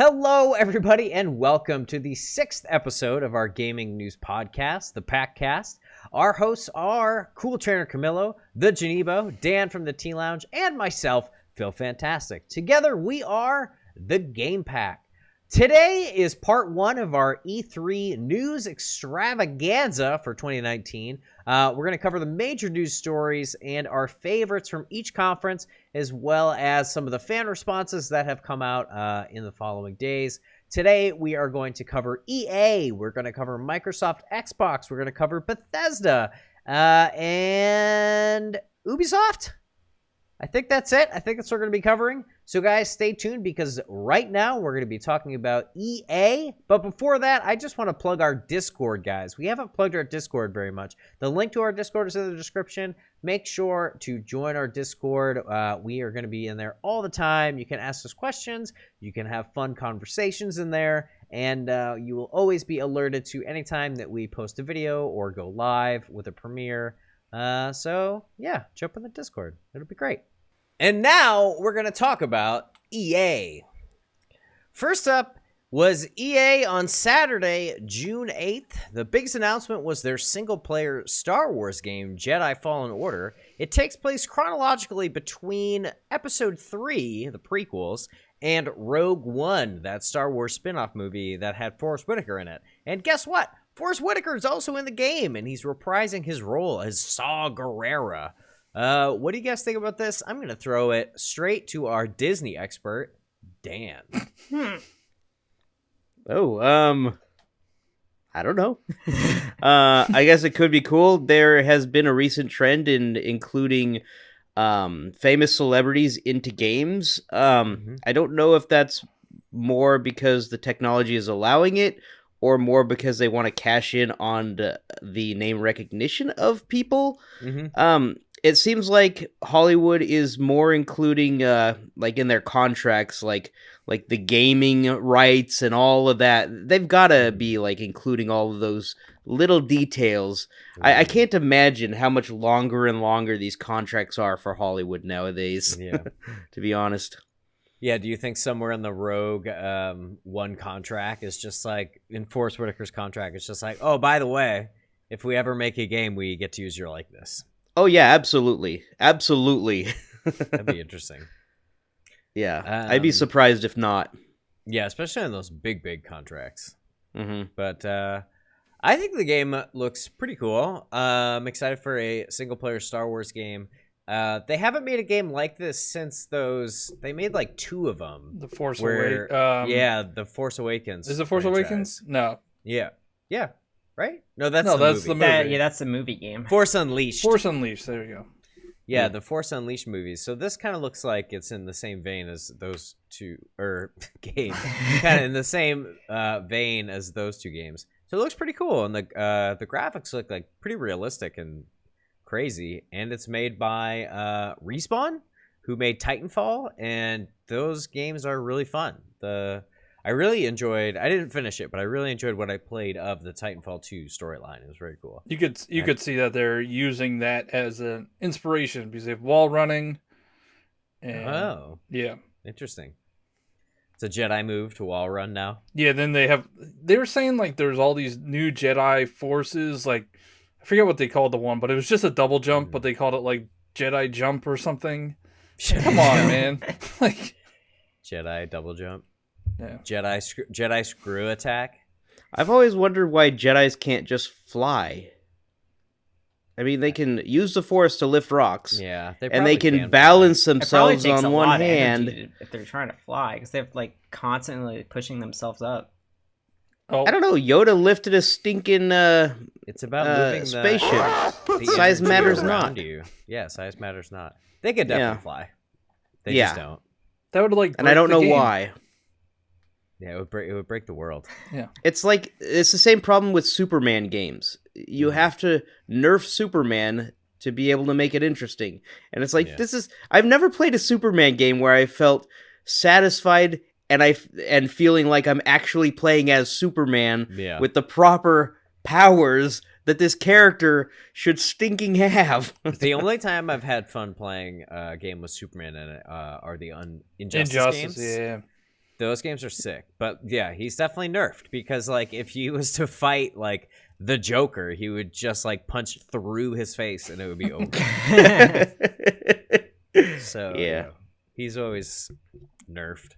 Hello, everybody, and welcome to the 6th episode of our gaming news podcast, the PackCast. Our hosts are Cool Trainer Camillo, the Genebo, Dan from the Tea Lounge, and myself, Phil Fantastic. Together, we are the Game Pack. Today is part 1 of our E3 news extravaganza for 2019. We're going to cover the major news stories and our favorites from each conference, as well as some of the fan responses that have come out in the following days. Today, we are going to cover EA. We're going to cover Microsoft Xbox. We're going to cover Bethesda and Ubisoft. I think that's it. I think that's what we're going to be covering. So, guys, stay tuned because right now we're going to be talking about EA. But before that, I just want to plug our Discord, guys. We haven't plugged our Discord very much. The link to our Discord is in the description. Make sure to join our Discord. We are going to be in there all the time. You can ask us questions. You can have fun conversations in there. And you will always be alerted to any time that we post a video or go live with a premiere. So, yeah, jump in the Discord. It'll be great. And now we're going to talk about EA. First up was EA on Saturday, June 8th. The biggest announcement was their single-player Star Wars game, Jedi Fallen Order. It takes place chronologically between Episode 3, the prequels, and Rogue One, that Star Wars spin-off movie that had Forrest Whitaker in it. And guess what? Forrest Whitaker is also in the game, and he's reprising his role as Saw Gerrera. What do you guys think about this? I'm going to throw it straight to our Disney expert, Dan. I don't know. I guess it could be cool. There has been a recent trend in including famous celebrities into games. I don't know if that's more because the technology is allowing it, or more because they want to cash in on the name recognition of people. It seems like Hollywood is more including, like in their contracts, like the gaming rights and all of that. They've got to be like including all of those little details. I can't imagine how much longer and longer these contracts are for Hollywood nowadays. Yeah. To be honest. Yeah, do you think somewhere in the Rogue One contract is just like, in Forrest Whitaker's contract, it's just like, oh, by the way, if we ever make a game, we get to use your likeness? Oh, yeah, absolutely. Absolutely. That'd be interesting. Yeah, I'd be surprised if not. Yeah, especially in those big contracts. Mm-hmm. But I think the game looks pretty cool. I'm excited for a single-player Star Wars game. They haven't made a game like this since those. They made like 2 of them. The Force Awakens. Yeah, the Force Awakens. Is it Force Awakens? No. Yeah. Right? No, the movie. That's the movie game. Force Unleashed. Force Unleashed. There you go. Yeah, the Force Unleashed movies. So this kind of looks like it's in the same vein as those 2 games, kind of in the same vein as those 2 games. So it looks pretty cool, and the graphics look like pretty realistic and crazy, and it's made by Respawn, who made Titanfall, and those games are really fun. I really enjoyed. I didn't finish it, but I really enjoyed what I played of the Titanfall 2 storyline. It was very cool. You could see that they're using that as an inspiration because they have wall running. And, yeah, interesting. It's a Jedi move to wall run now. Yeah, then they were saying like there's all these new Jedi forces, like I forget what they called the one, but it was just a double jump, but they called it like Jedi jump or something. Come on, man. Like Jedi double jump. Yeah. Jedi screw attack. I've always wondered why Jedis can't just fly. I mean, they can use the Force to lift rocks. Yeah, and they can balance themselves on one hand. If they're trying to fly, because they're like constantly pushing themselves up. Oh. I don't know. Yoda lifted a stinking it's about moving spaceship. The size matters around not. You. Yeah, size matters not. They could definitely fly. They just don't. That would like, and I don't know why. Yeah, it would break the world. Yeah, it's the same problem with Superman games. You have to nerf Superman to be able to make it interesting, and it's like I've never played a Superman game where I felt satisfied and feeling like I'm actually playing as Superman with the proper powers that this character should stinking have. The only time I've had fun playing a game with Superman in it are the Injustice games. Yeah. Those games are sick. But yeah, he's definitely nerfed because like if he was to fight like the Joker, he would just like punch through his face and it would be over. So yeah, he's always nerfed.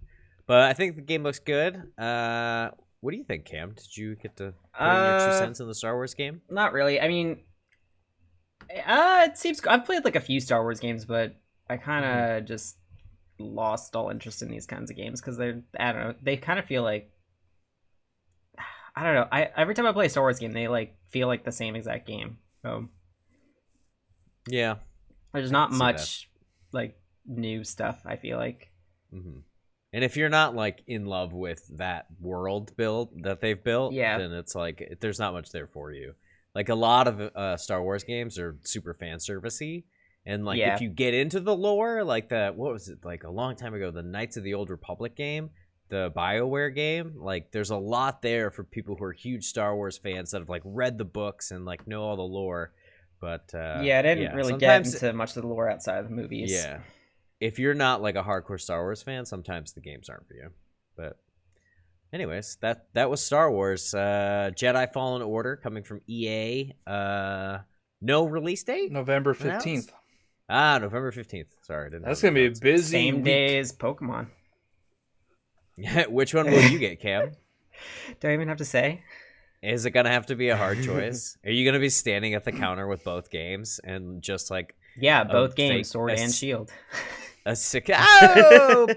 But I think the game looks good. What do you think, Cam? Did you get to put in your 2 cents in the Star Wars game? Not really. I mean, it seems I've played like a few Star Wars games, but I kind of just lost all interest in these kinds of games because I don't know, they kind of feel like, I don't know. Every time I play a Star Wars game, they like feel like the same exact game. So yeah, there's not much like new stuff, I feel like. Mm-hmm. And if you're not like in love with that world build that they've built, then it's like there's not much there for you. Like a lot of Star Wars games are super fan servicey, and like if you get into the lore, like what was it, like a long time ago, the Knights of the Old Republic game, the BioWare game, like there's a lot there for people who are huge Star Wars fans that have like read the books and like know all the lore. But I didn't really get into much of the lore outside of the movies. Yeah. If you're not like a hardcore Star Wars fan, sometimes the games aren't for you. But anyways, that was Star Wars. Jedi Fallen Order coming from EA. No release date? November 15th. November 15th. Sorry. That's going to be a busy Same day as Pokemon. Which one will you get, Cam? Do I even have to say? Is it going to have to be a hard choice? Are you going to be standing at the counter with both games and just like... Yeah, both games, Sword and Shield. A sick... Oh!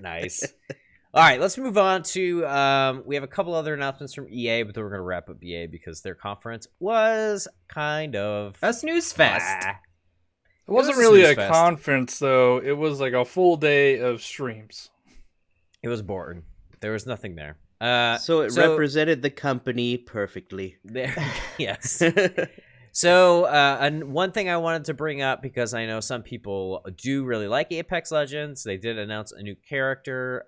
Nice. All right, let's move on to... we have a couple other announcements from EA, but then we're going to wrap up EA because their conference was kind of... a snooze fest. It wasn't really a conference, though. It was like a full day of streams. It was boring. There was nothing there. So it represented the company perfectly. Yes. So, and one thing I wanted to bring up, because I know some people do really like Apex Legends, they did announce a new character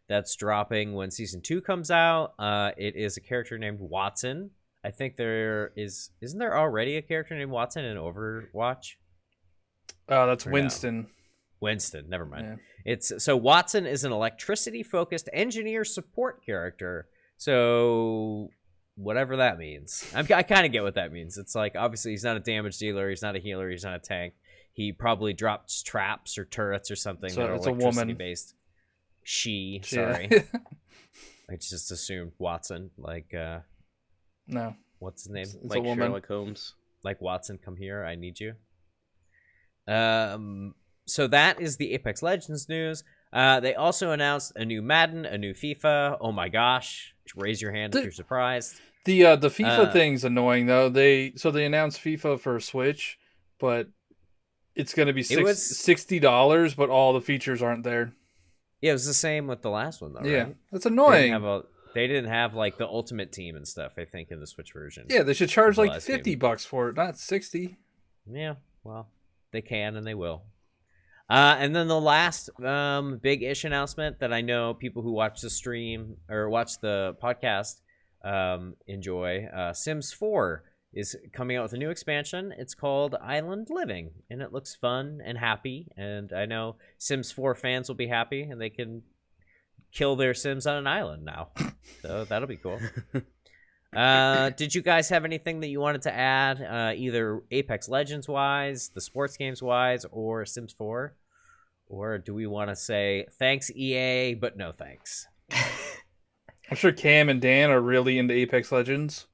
that's dropping when Season 2 comes out. It is a character named Wattson. I think isn't there already a character named Wattson in Overwatch? That's Winston. Winston, never mind. Yeah. So Wattson is an electricity-focused engineer support character. So... whatever that means. I kind of get what that means. It's like, obviously, he's not a damage dealer. He's not a healer. He's not a tank. He probably drops traps or turrets or something that are electricity-based. Sorry. I just assumed Wattson. Like, no. What's his name? It's like a woman. Sherlock Holmes. Like, Wattson, come here. I need you. So that is the Apex Legends news. They also announced a new Madden, a new FIFA. Oh my gosh. Raise your hand if you're surprised. The FIFA thing's annoying though. They announced FIFA for Switch, but it's going to be $60, but all the features aren't there. Yeah, it was the same with the last one though, yeah, right? That's annoying. They didn't have like the Ultimate Team and stuff, I think, in the Switch version. Yeah, they should charge like $50 for it, not 60. Yeah, well, they can and they will. And then the last big-ish announcement that I know people who watch the stream or watch the podcast enjoy, Sims 4 is coming out with a new expansion. It's called Island Living, and it looks fun and happy. And I know Sims 4 fans will be happy, and they can kill their Sims on an island now. So that'll be cool. Did you guys have anything that you wanted to add, either Apex Legends wise, the sports games wise, or Sims 4? Or do we want to say thanks EA, but no thanks? I'm sure Cam and Dan are really into Apex Legends.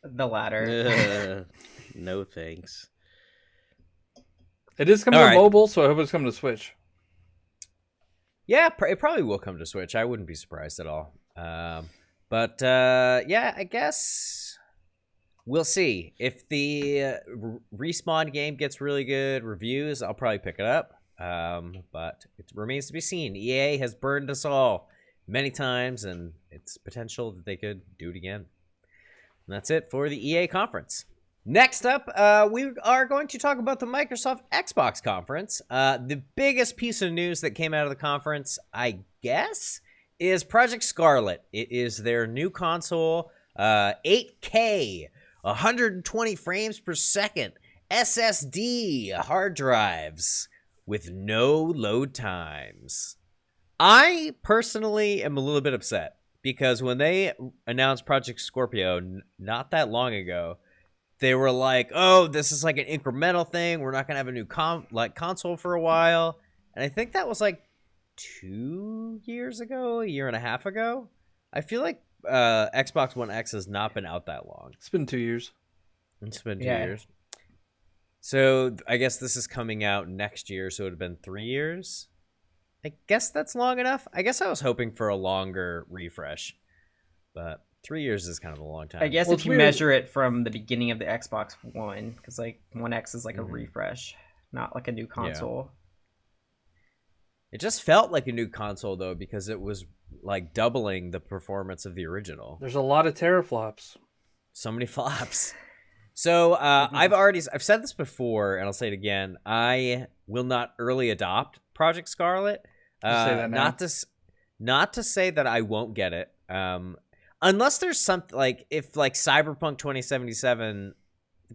The latter. No thanks. It is coming to mobile, so I hope it's coming to Switch. Yeah, it probably will come to Switch. I wouldn't be surprised at all. But yeah, I guess we'll see. If the Respawn game gets really good reviews, I'll probably pick it up. But it remains to be seen. EA has burned us all many times, and it's potential that they could do it again. And that's it for the EA conference. Next up, we are going to talk about the Microsoft Xbox conference. The biggest piece of news that came out of the conference, I guess, is Project Scarlett. It is their new console, 8K, 120 frames per second, SSD hard drives with no load times. I personally am a little bit upset because when they announced Project Scorpio not that long ago, they were like, "Oh, this is like an incremental thing. We're not gonna have a new console for a while." And I think that was like 2 years ago, a year and a half ago. I feel like Xbox One X has not been out that long. It's been 2 years. It's been 2 years. So I guess this is coming out next year, so it would have been 3 years. I guess that's long enough. I guess I was hoping for a longer refresh, but 3 years is kind of a long time. I guess if you measure it from the beginning of the Xbox One, because like One X is like a refresh, not like a new console. It just felt like a new console though, because it was like doubling the performance of the original. There's a lot of teraflops. So many flops. So I've said this before, and I'll say it again. I will not early adopt Project Scarlett. Say that now. Not to say that I won't get it. Unless there's something like if like Cyberpunk 2077,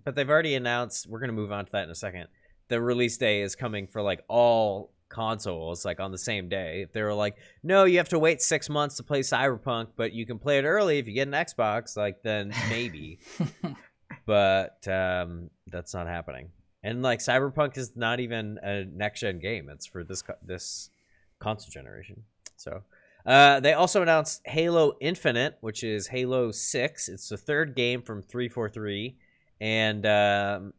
but they've already announced. We're gonna move on to that in a second. The release day is coming for like all consoles like on the same day. If they were like, no, you have to wait 6 months to play Cyberpunk, but you can play it early if you get an Xbox, like then maybe. But that's not happening. And like Cyberpunk is not even a next gen game. It's for this console generation. So they also announced Halo Infinite, which is Halo 6. It's the third game from 343. And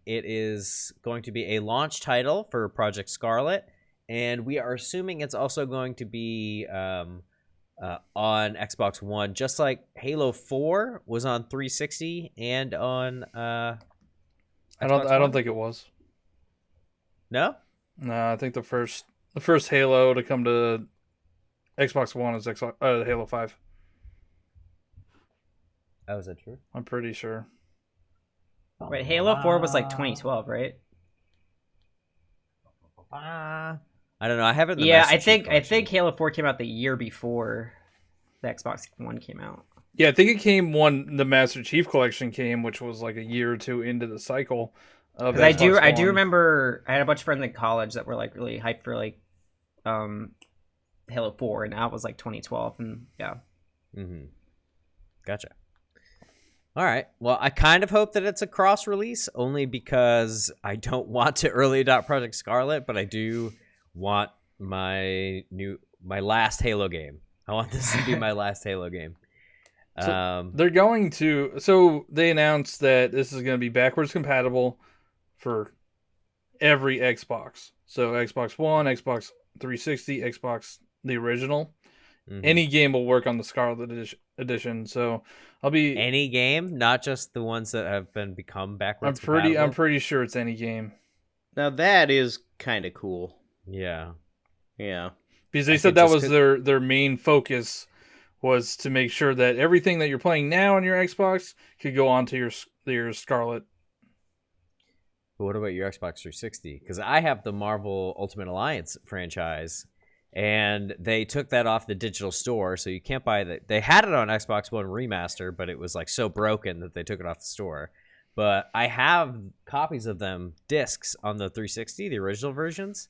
it is going to be a launch title for Project Scarlett. And we are assuming it's also going to be on Xbox One, just like Halo 4 was on 360 and on I don't think it was. No? No, I think the first Halo to come to Xbox One is Halo 5. Oh, is that true? I'm pretty sure. Wait, Halo 4 was like 2012, right? I don't know. I haven't. Yeah, I think Halo 4 came out the year before the Xbox One came out. Yeah, I think it came when the Master Chief Collection came, which was like a year or two into the cycle. I do remember I had a bunch of friends in college that were like really hyped for like Halo 4, and that was like 2012, and yeah. Mm-hmm. Gotcha. All right. Well, I kind of hope that it's a cross release, only because I don't want to early adopt Project Scarlett, but I do want my last Halo game. I want this to be my last Halo game. So they're going to. So they announced that this is going to be backwards compatible for every Xbox. So Xbox One, Xbox 360, Xbox the original. Mm-hmm. Any game will work on the Scarlet edition. So I'll be any game, not just the ones that have become backwards compatible. I'm pretty sure it's any game. Now that is kind of cool. Yeah. Because they said that was their main focus, was to make sure that everything that you're playing now on your Xbox could go onto your Scarlet. But what about your Xbox 360? Because I have the Marvel Ultimate Alliance franchise, and they took that off the digital store, so you can't buy that. They had it on Xbox One Remaster, but it was like so broken that they took it off the store. But I have copies of them, discs on the 360, the original versions.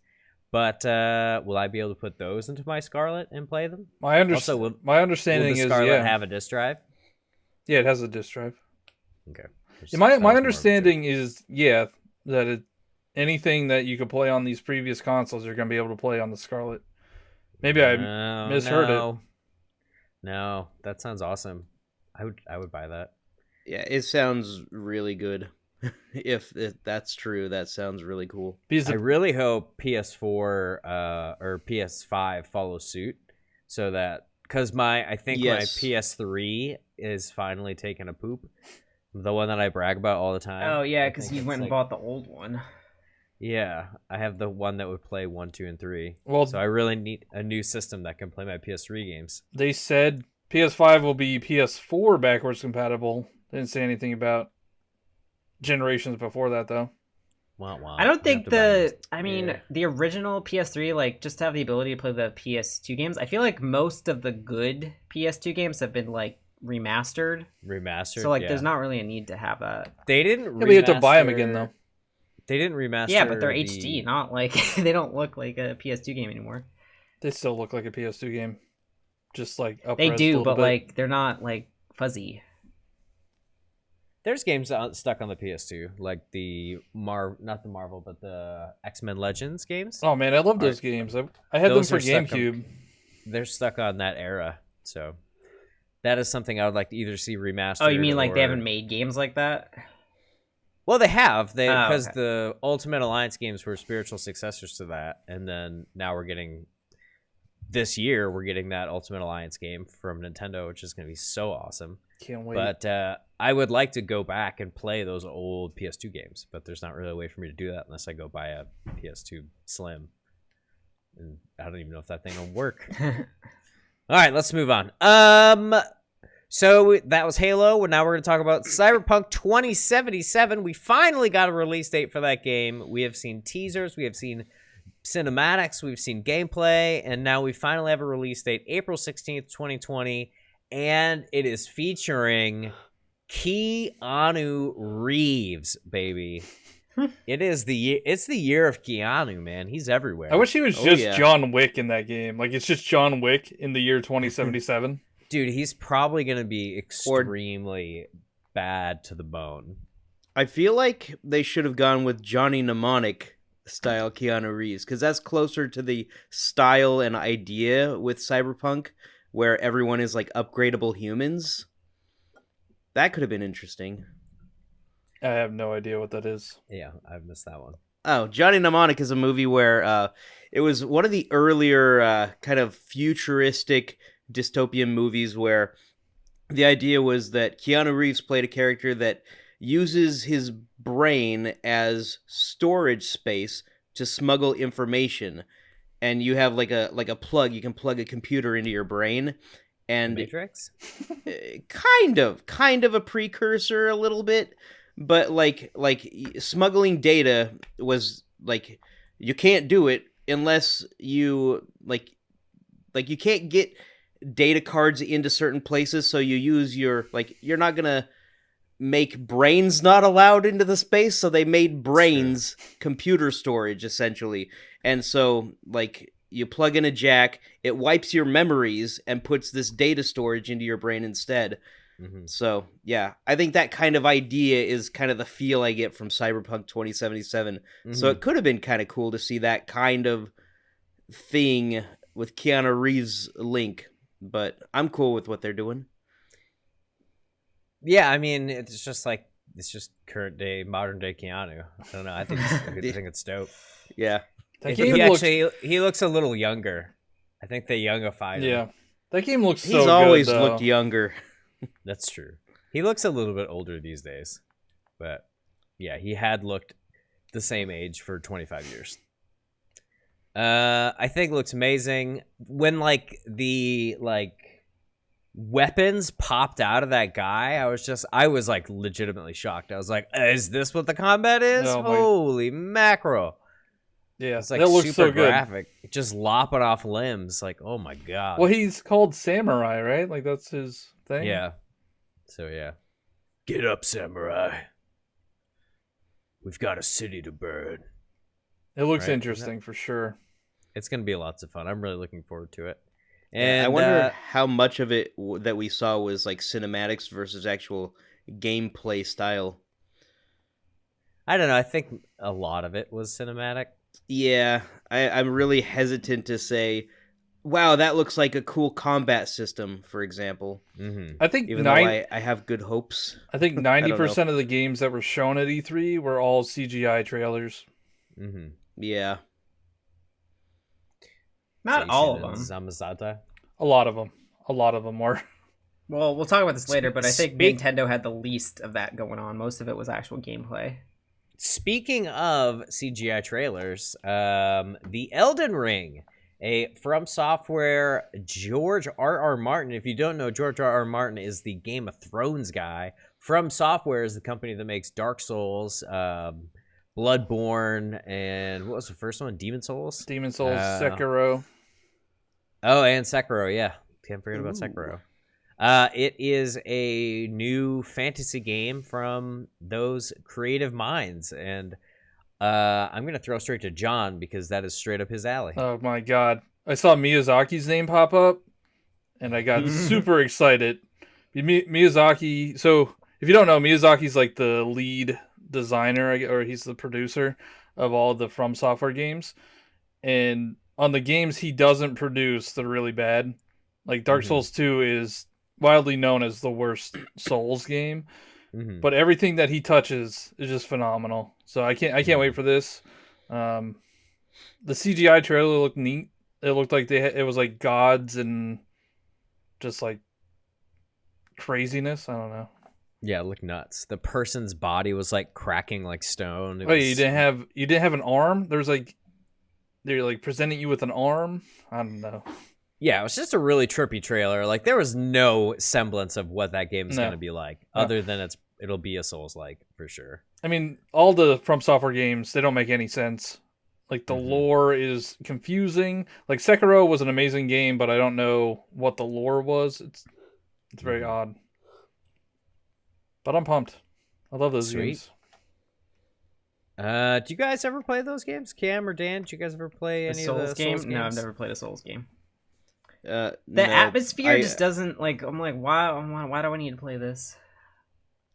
But will I be able to put those into my Scarlet and play them? My understanding is, Scarlet have a disc drive? Yeah, it has a disc drive. Okay. Yeah, my understanding is, that anything that you could play on these previous consoles, you're going to be able to play on the Scarlet. Maybe I misheard it. No, that sounds awesome. I would buy that. Yeah, it sounds really good. If that's true, that sounds really cool. I really hope PS4 or PS5 follows suit, so that because my PS3 is finally taking a poop, the one that I brag about all the time. Oh yeah, because you went and bought the old one. Yeah, I have the one that would play 1, 2, and 3. Well, so I really need a new system that can play my PS3 games. They said PS5 will be PS4 backwards compatible. They didn't say anything about generations before that, though. I don't think the original PS3, like, just to have the ability to play the PS2 games, I feel like most of the good PS2 games have been, like, remastered. So, like, there's not really a need to have that. They didn't remaster... we have to buy them again, though. They didn't remaster... Yeah, but they're HD, not, like, they don't look like a PS2 game anymore. They still look like a PS2 game. Just like up They res a do, little but bit. like they're not like fuzzy. There's games stuck on the PS2, like not the Marvel, but the X-Men Legends games. Oh man, I love those games. I had them Those for are stuck on- GameCube. They're stuck on that era, so that is something I would like to either see remastered. Oh, you mean like they or- haven't made games like that? Well, they have. Because okay. the Ultimate Alliance games were spiritual successors to that, and then now we're getting that Ultimate Alliance game from Nintendo, which is going to be so awesome. Can't wait. But I would like to go back and play those old PS2 games, but there's not really a way for me to do that unless I go buy a PS2 Slim. And I don't even know if that thing will work. All right, let's move on. So that was Halo. Now we're going to talk about Cyberpunk 2077. We finally got a release date for that game. We have seen teasers, we have seen cinematics, we've seen gameplay, and now we finally have a release date, April 16th, 2020, and it is featuring Keanu Reeves, baby. It's the year of Keanu, man. He's everywhere. I wish he was just yeah. John Wick in that game. Like it's just John Wick in the year 2077. Dude, he's probably going to be extremely bad to the bone. I feel like they should have gone with Johnny Mnemonic style Keanu Reeves, because that's closer to the style and idea with Cyberpunk, where everyone is like upgradable humans. That could have been interesting. I have no idea what that is. Yeah, I've missed that one. Oh, Johnny Mnemonic is a movie where it was one of the earlier kind of futuristic dystopian movies where the idea was that Keanu Reeves played a character that uses his brain as storage space to smuggle information, and you have like a plug. You can plug a computer into your brain, and Matrix? kind of a precursor a little bit, but like smuggling data was like you can't do it unless you like you can't get data cards into certain places, so you use you're not gonna make brains not allowed into the space, so they made brains computer storage essentially. And so like you plug in a jack, it wipes your memories and puts this data storage into your brain instead. Mm-hmm. So yeah, I think that kind of idea is kind of the feel I get from Cyberpunk 2077. Mm-hmm. So it could have been kind of cool to see that kind of thing with Keanu Reeves' Link, but I'm cool with what they're doing. Yeah, I mean, it's just current day, modern day Keanu. I don't know. I think it's dope. Yeah. That He game looks, he looks a little younger. I think they youngified him. yeah. That game looks so He's good, always though. looked younger. That's true. He looks a little bit older these days, but yeah, he had looked the same age for 25 years. I think it looks amazing when the weapons popped out of that guy. I was like legitimately shocked. I was like, is this what the combat is? Oh my- Holy mackerel. Yeah, It's like that looks super so good. graphic. Just lopping off limbs. Like, oh my god. Well, he's called Samurai, right? Like that's his thing. Yeah. So yeah. Get up, samurai. We've got a city to burn. It looks Right. interesting for sure. It's gonna be lots of fun. I'm really looking forward to it. And And I wonder how much of it that we saw was like cinematics versus actual gameplay style. I don't know. I think a lot of it was cinematic. Yeah, I'm really hesitant to say, wow, that looks like a cool combat system, for example. Mm-hmm. I think Even though I have good hopes. I think I don't 90% of the games that were shown at E3 were all CGI trailers. Mm-hmm. Yeah. Not all of them. Zamazata. A lot of them were. Well, we'll talk about this later, but I think Speak- Nintendo had the least of that going on. Most of it was actual gameplay. Speaking of CGI trailers, the Elden Ring, a From Software George R.R. Martin. If you don't know, George R.R. Martin is the Game of Thrones guy. From Software is the company that makes Dark Souls, Bloodborne, and what was the first one? Demon Souls? Demon Souls, Sekiro. Oh, and Sekiro, yeah. Can't forget about Sekiro. It is a new fantasy game from those creative minds, and I'm going to throw straight to John because that is straight up his alley. Oh my god. I saw Miyazaki's name pop up, and I got super excited. Miyazaki. So if you don't know, Miyazaki's like the lead designer, or he's the producer of all the From Software games. And on the games he doesn't produce, they're really bad. Like Dark Souls 2 is widely known as the worst Souls game, but everything that he touches is just phenomenal. So I can't wait for this. The CGI trailer looked neat. It looked like it was like gods and just like craziness. I don't know. Yeah, it looked nuts. The person's body was like cracking like stone. Wait, you didn't have an arm? There's like they're like presenting you with an arm. I don't know. Yeah, it was just a really trippy trailer. Like there was no semblance of what that game is going to be like, other than it'll be a Souls-like for sure. I mean, all the From Software games, they don't make any sense. Like the lore is confusing. Like Sekiro was an amazing game, but I don't know what the lore was. It's very odd. But I'm pumped. I love those games. Do you guys ever play those games? Cam or Dan, do you guys ever play any of the Souls games? No, I've never played a Souls game. No, atmosphere just doesn't like. I'm like, why do I need to play this?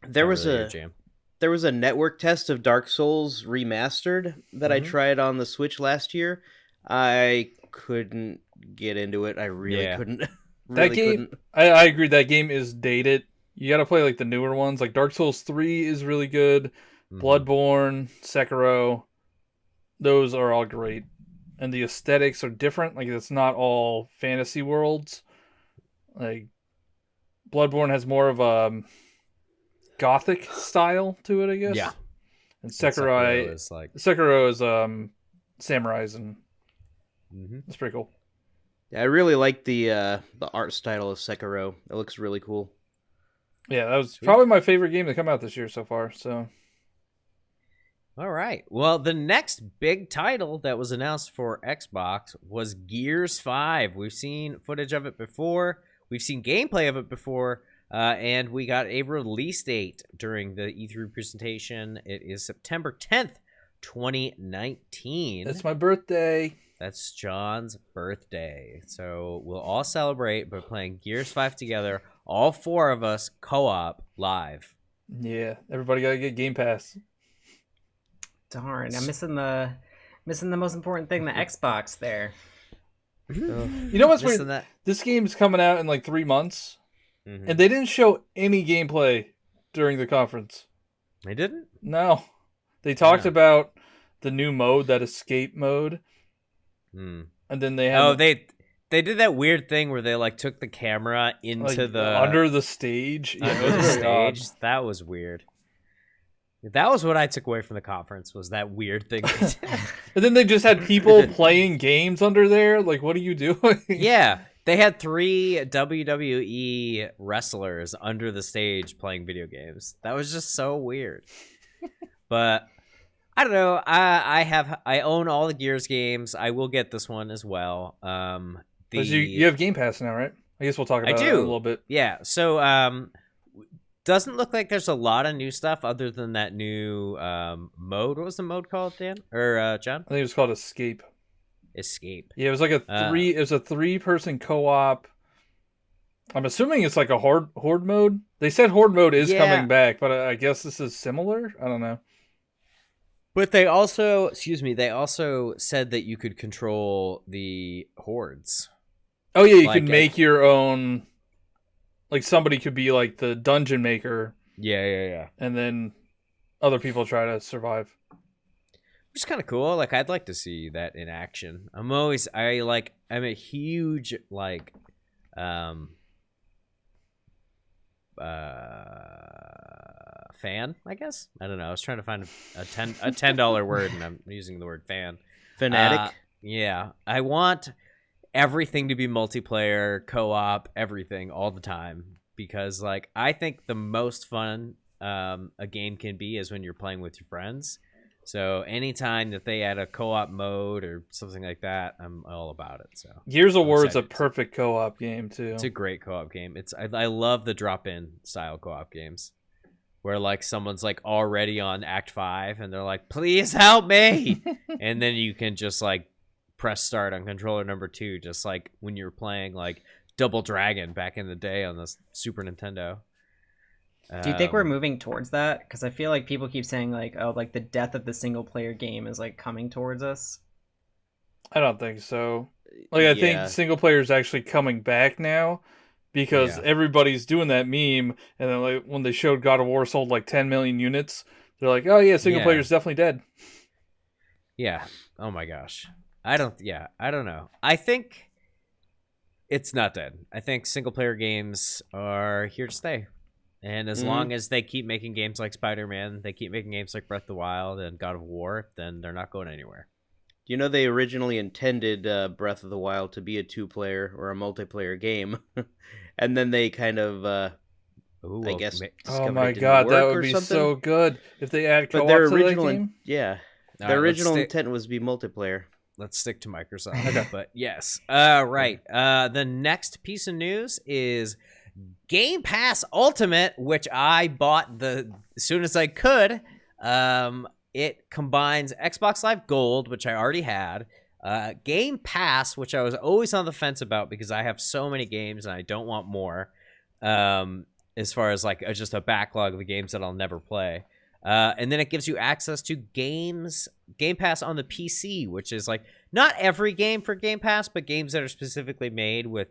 There was a network test of Dark Souls Remastered that I tried on the Switch last year. I couldn't get into it. I really couldn't. That game, I agree. That game is dated. You got to play like the newer ones. Like Dark Souls 3 is really good. Bloodborne, Sekiro, those are all great. And the aesthetics are different. Like it's not all fantasy worlds. Like Bloodborne has more of a gothic style to it, I guess. Yeah. And Sekiro is samurais, and it's pretty cool. Yeah, I really like the art style of Sekiro. It looks really cool. Yeah, that was probably my favorite game to come out this year so far. So, all right. Well, the next big title that was announced for Xbox was Gears 5. We've seen footage of it before. We've seen gameplay of it before. And we got a release date during the E3 presentation. It is September 10th, 2019. That's my birthday. That's John's birthday. So we'll all celebrate by playing Gears 5 together. All four of us co-op live. Yeah, everybody gotta get Game Pass. Darn, I'm missing the most important thing, the Xbox there. You know what's weird? This game's coming out in like 3 months. And they didn't show any gameplay during the conference. They didn't? No. They talked about the new mode, that escape mode. And then they had... Oh, they did that weird thing where they like took the camera into like, the... Under the stage. Under the stage. That was weird. That was what I took away from the conference, was that weird thing. And then they just had people playing games under there. Like, what are you doing? Yeah. They had 3 WWE wrestlers under the stage playing video games. That was just so weird. But I don't know. I own all the Gears games. I will get this one as well. You have Game Pass now, right? I guess we'll talk about it a little bit. Yeah. So doesn't look like there's a lot of new stuff other than that new mode. What was the mode called, Dan or John? I think it was called Escape. Yeah, it was like it was a 3-person co-op. I'm assuming it's like a horde mode. They said horde mode is coming back, but I guess this is similar. I don't know. But they also said that you could control the hordes. Oh yeah, you could make your own. Like somebody could be like the dungeon maker. Yeah. And then other people try to survive. Which is kind of cool. Like, I'd like to see that in action. I'm a huge, like, fan, I guess. I don't know. I was trying to find a $10 word, and I'm using the word fan. Fanatic? Yeah. I want everything to be multiplayer, co-op, everything, all the time. Because, like, I think the most fun a game can be is when you're playing with your friends. So anytime that they add a co-op mode or something like that, I'm all about it. So Gears of War is a perfect co-op game too. It's a great co-op game. I love the drop-in style co-op games where like someone's like already on Act 5 and they're like, "Please help me," and then you can just like press start on controller number 2, just like when you were playing like Double Dragon back in the day on the Super Nintendo. Do you think we're moving towards that? Because I feel like people keep saying like, oh, like the death of the single player game is like coming towards us. I don't think so. Like, I think single player is actually coming back now because everybody's doing that meme. And then like when they showed God of War sold like 10 million units, they're like, oh yeah, single player is definitely dead. Yeah. Oh my gosh. I don't know. I think it's not dead. I think single player games are here to stay. And as long as they keep making games like Spider-Man, they keep making games like Breath of the Wild and God of War, then they're not going anywhere. You know, they originally intended Breath of the Wild to be a 2-player or a multiplayer game. And then they kind of, I guess, oh my god, that would be so good if they add co-op to that game. Their original intent was to be multiplayer. Let's stick to Microsoft. But yes. Right. The next piece of news is Game Pass Ultimate, which I bought as soon as I could. It combines Xbox Live Gold, which I already had, Game Pass, which I was always on the fence about because I have so many games and I don't want more, as far as like just a backlog of games that I'll never play. And then it gives you access to Game Pass on the PC, which is like not every game for Game Pass, but games that are specifically made with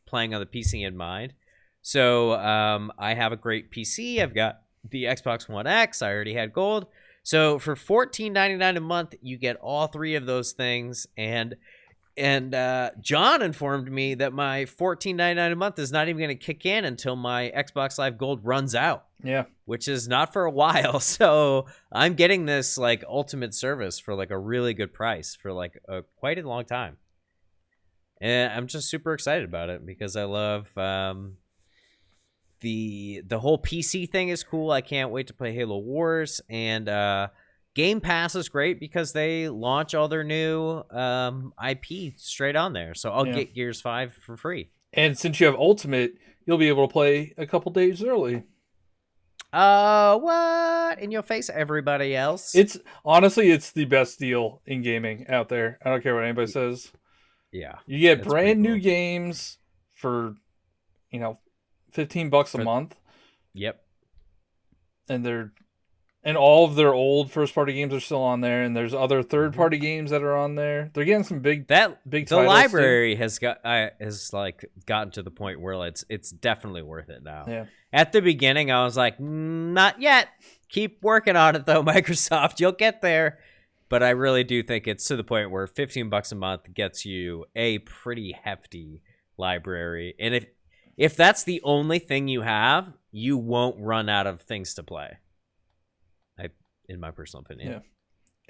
playing on the PC in mind. So I have a great PC. I've got the Xbox One X. I already had Gold. So for $14.99 a month, you get all 3 of those things. And John informed me that my $14.99 a month is not even going to kick in until my Xbox Live Gold runs out. Yeah. Which is not for a while. So I'm getting this like ultimate service for like a really good price for like quite a long time. And I'm just super excited about it because I love the whole PC thing is cool. I can't wait to play Halo Wars, and Game Pass is great because they launch all their new IP straight on there. So I'll get Gears 5 for free. And since you have Ultimate, you'll be able to play a couple days early. What? In your face, everybody else. It's the best deal in gaming out there. I don't care what anybody says. Yeah. You get brand new games for, $15 a month. Yep. And all of their old first party games are still on there, and there's other third party games that are on there. They're getting some big the titles library too. has gotten to the point where it's definitely worth it now. Yeah. At the beginning, I was like, not yet. Keep working on it though, Microsoft. You'll get there. But I really do think it's to the point where $15 a month gets you a pretty hefty library, and if that's the only thing you have, you won't run out of things to play. In my personal opinion. Yeah.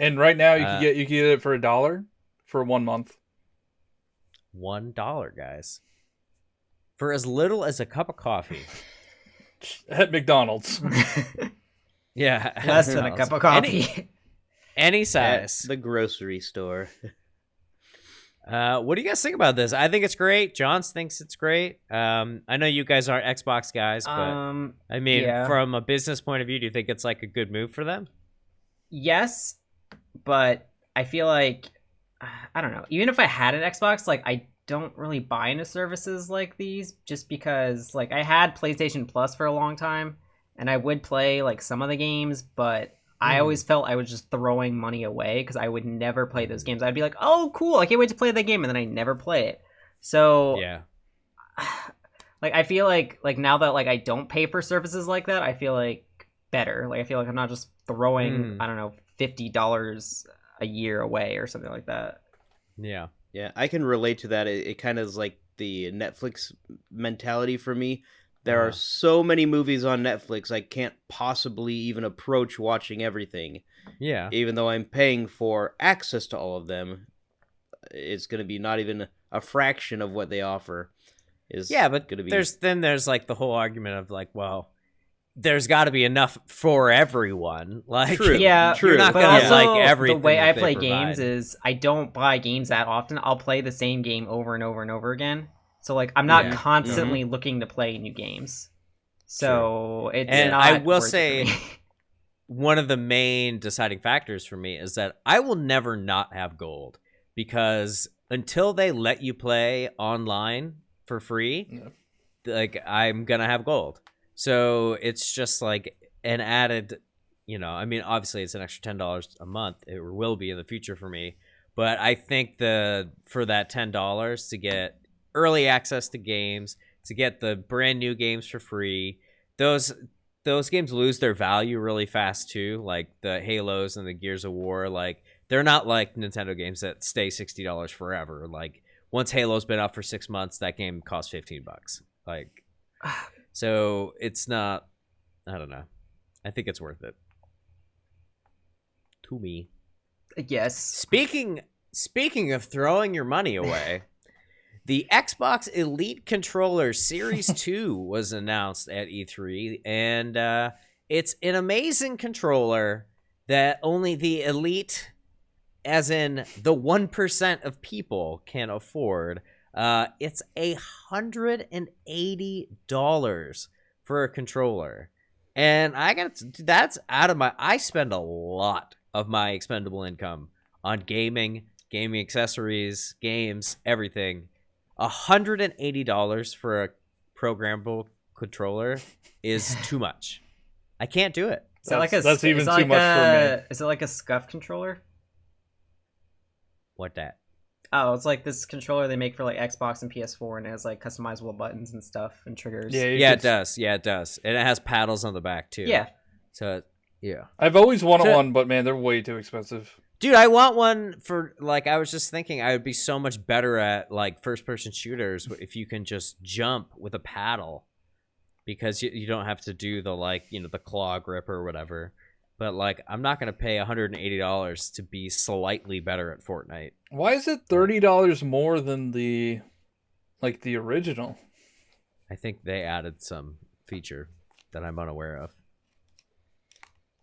And right now you can get it for $1 for 1 month. $1, guys. For as little as a cup of coffee. At McDonald's. Yeah. Less than a cup of coffee. Any size. At the grocery store. What do you guys think about this? I think it's great. John thinks it's great. I know you guys aren't Xbox guys, but I mean, from a business point of view, do you think it's like a good move for them? Yes, but I feel like, I don't know. Even if I had an Xbox, like I don't really buy into services like these just because like I had PlayStation Plus for a long time and I would play like some of the games, but I always felt I was just throwing money away because I would never play those games. I'd be like, oh, cool, I can't wait to play that game, and then I never play it. So, like, I feel like now that, like, I don't pay for services like that, I feel like better. Like, I feel like I'm not just throwing, I don't know, $50 a year away or something like that. Yeah. Yeah, I can relate to that. It kind of is like the Netflix mentality for me. There are so many movies on Netflix, I can't possibly even approach watching everything. Yeah. Even though I'm paying for access to all of them, it's going to be not even a fraction of what they offer. But there's like the whole argument of like, well, there's got to be enough for everyone. Like, true. You're not going to like everything. The way I play games is I don't buy games that often. I'll play the same game over and over and over again. So, like, I'm not constantly looking to play new games. So, it's and not... I will say, one of the main deciding factors for me is that I will never not have gold. because until they let you play online for free, like I'm gonna have gold. So it's just like an added, I mean, obviously it's an extra $10 a month. It will be in the future for me, but I think for that $10 to get early access to games, to get the brand new games for free, those games lose their value really fast too. Like the Halos and the Gears of War, like they're not like Nintendo games that stay $60 forever. Like once Halo's been out for 6 months, that game costs $15. Like, so it's not. I don't know. I think it's worth it. To me. Yes. Speaking of throwing your money away, the Xbox Elite Controller Series 2 was announced at E3, and it's an amazing controller that only the elite, as in the 1% of people, can afford. It's $180 for a controller. And that's out of I spend a lot of my expendable income on gaming accessories, games, everything. $180 for a programmable controller is too much. I can't do it. That's even too much for me. Is it like a scuff controller? What that? Oh, it's like this controller they make for like Xbox and PS4, and it has like customizable buttons and stuff and triggers. It does. Yeah, it does. And it has paddles on the back too. Yeah. So yeah. I've always wanted one, but man, they're way too expensive. Dude, I want one for like I was just thinking I would be so much better at like first-person shooters if you can just jump with a paddle, because you don't have to do the the claw grip or whatever. But like I'm not gonna pay $180 to be slightly better at Fortnite. Why is it $30 more than the original? I think they added some feature that I'm unaware of.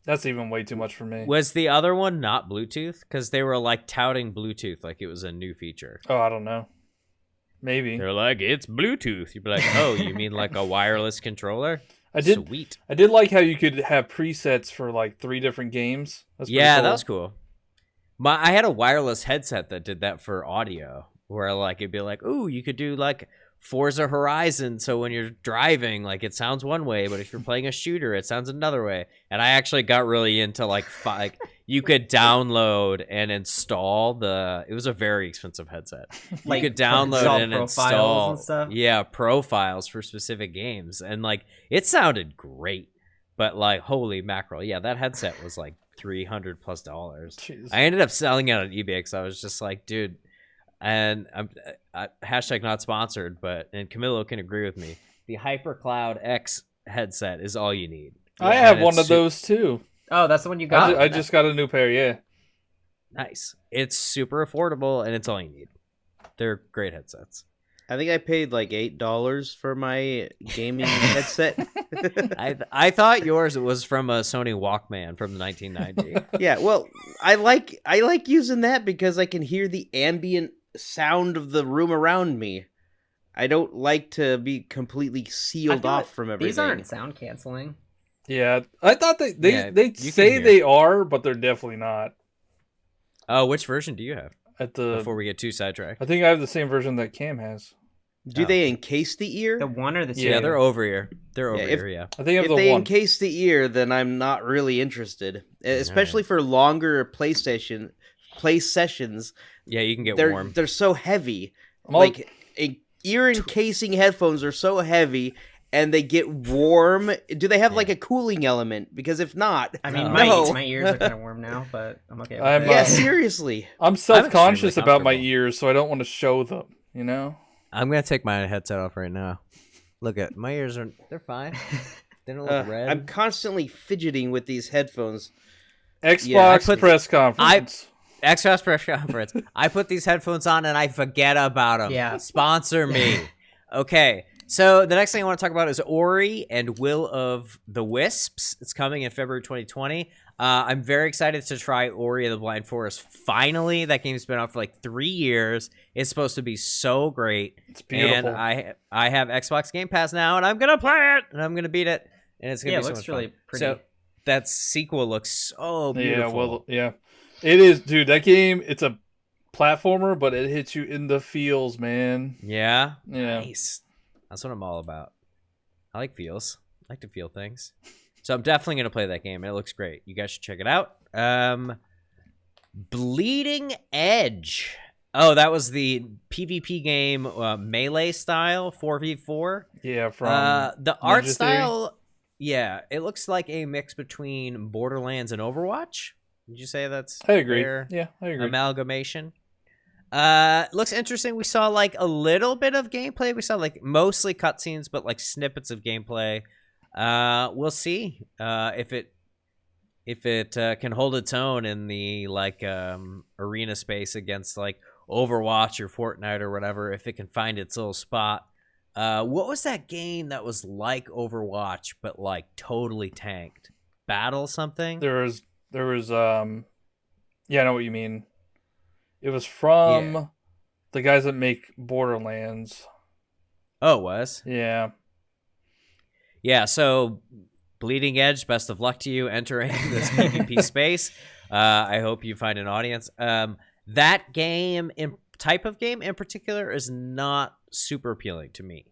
That's even way too much for me. Was the other one not Bluetooth? Because they were like touting Bluetooth like it was a new feature. Oh, I don't know. Maybe. They're like, it's Bluetooth. You'd be like, oh, you mean like a wireless controller? Sweet. I did like how you could have presets for like 3 different games. That's cool. That was cool. I had a wireless headset that did that for audio, where like it'd be like, ooh, you could do like Forza Horizon, so when you're driving, like it sounds one way, but if you're playing a shooter, it sounds another way. And I actually got really into like you could download and install it was a very expensive headset. You could download and install and stuff. Profiles for specific games, and like it sounded great. But like holy mackerel, that headset was like $300+. Jeez. I ended up selling it on eBay because I was just like, dude. And I'm hashtag not sponsored, and Camilo can agree with me. The HyperCloud X headset is all you need. I have one of those too. Oh, that's the one you got? I just got a new pair, yeah. Nice. It's super affordable, and it's all you need. They're great headsets. I think I paid like $8 for my gaming headset. I thought yours was from a Sony Walkman from 1990. Yeah, well, I like using that because I can hear the ambient sound of the room around me. I don't like to be completely sealed off from everything. These aren't sound canceling. Yeah, I thought they say they are, but they're definitely not. Oh, which version do you have? Before we get too sidetracked. I think I have the same version that Cam has. Do they encase the ear? The one or the two? Yeah, they're over ear. They're over ear, yeah. I think I have if they one. encase the ear, then I'm not really interested. Especially for longer play sessions. Yeah, you can get warm. They're so heavy. Ear encasing headphones are so heavy, and they get warm. Do they have like a cooling element? Because if not, I mean, my ears are kind of warm now, but I'm okay with it. Yeah, seriously. I'm self-conscious about my ears, so I don't want to show them, you know? I'm going to take my headset off right now. Look at my ears they're fine. They don't look red. I'm constantly fidgeting with these headphones. Xbox press conference. Xbox press conference. I put these headphones on and I forget about them. Yeah. Sponsor me. Okay. So the next thing I want to talk about is Ori and Will of the Wisps. It's coming in February 2020. I'm very excited to try Ori and the Blind Forest. Finally, that game's been out for like 3 years. It's supposed to be so great. It's beautiful. And I have Xbox Game Pass now, and I'm gonna play it, and I'm gonna beat it, and it's gonna be so much looks really fun. pretty. So that sequel looks so beautiful. Yeah, it is, dude. That game, it's a platformer, but it hits you in the feels, man. Yeah? Yeah. Nice. That's what I'm all about. I like feels. I like to feel things. So I'm definitely going to play that game. It looks great. You guys should check it out. Bleeding Edge. Oh, that was the PvP game, Melee style, 4v4. Yeah, from the Ninja art Theory. style, yeah, it looks like a mix between Borderlands and Overwatch. Would you say that's I agree. fair Yeah, I agree. amalgamation? Looks interesting. We saw like a little bit of gameplay. We saw like mostly cutscenes, but like snippets of gameplay. We'll see if it can hold its own in the like arena space against like Overwatch or Fortnite or whatever. If it can find its little spot. What was that game that was like Overwatch but like totally tanked? Battle something? There was yeah, I know what you mean. It was from the guys that make Borderlands. Oh, it was? Yeah. Yeah, so Bleeding Edge, best of luck to you entering this PvP space. I hope you find an audience. That type of game in particular is not super appealing to me.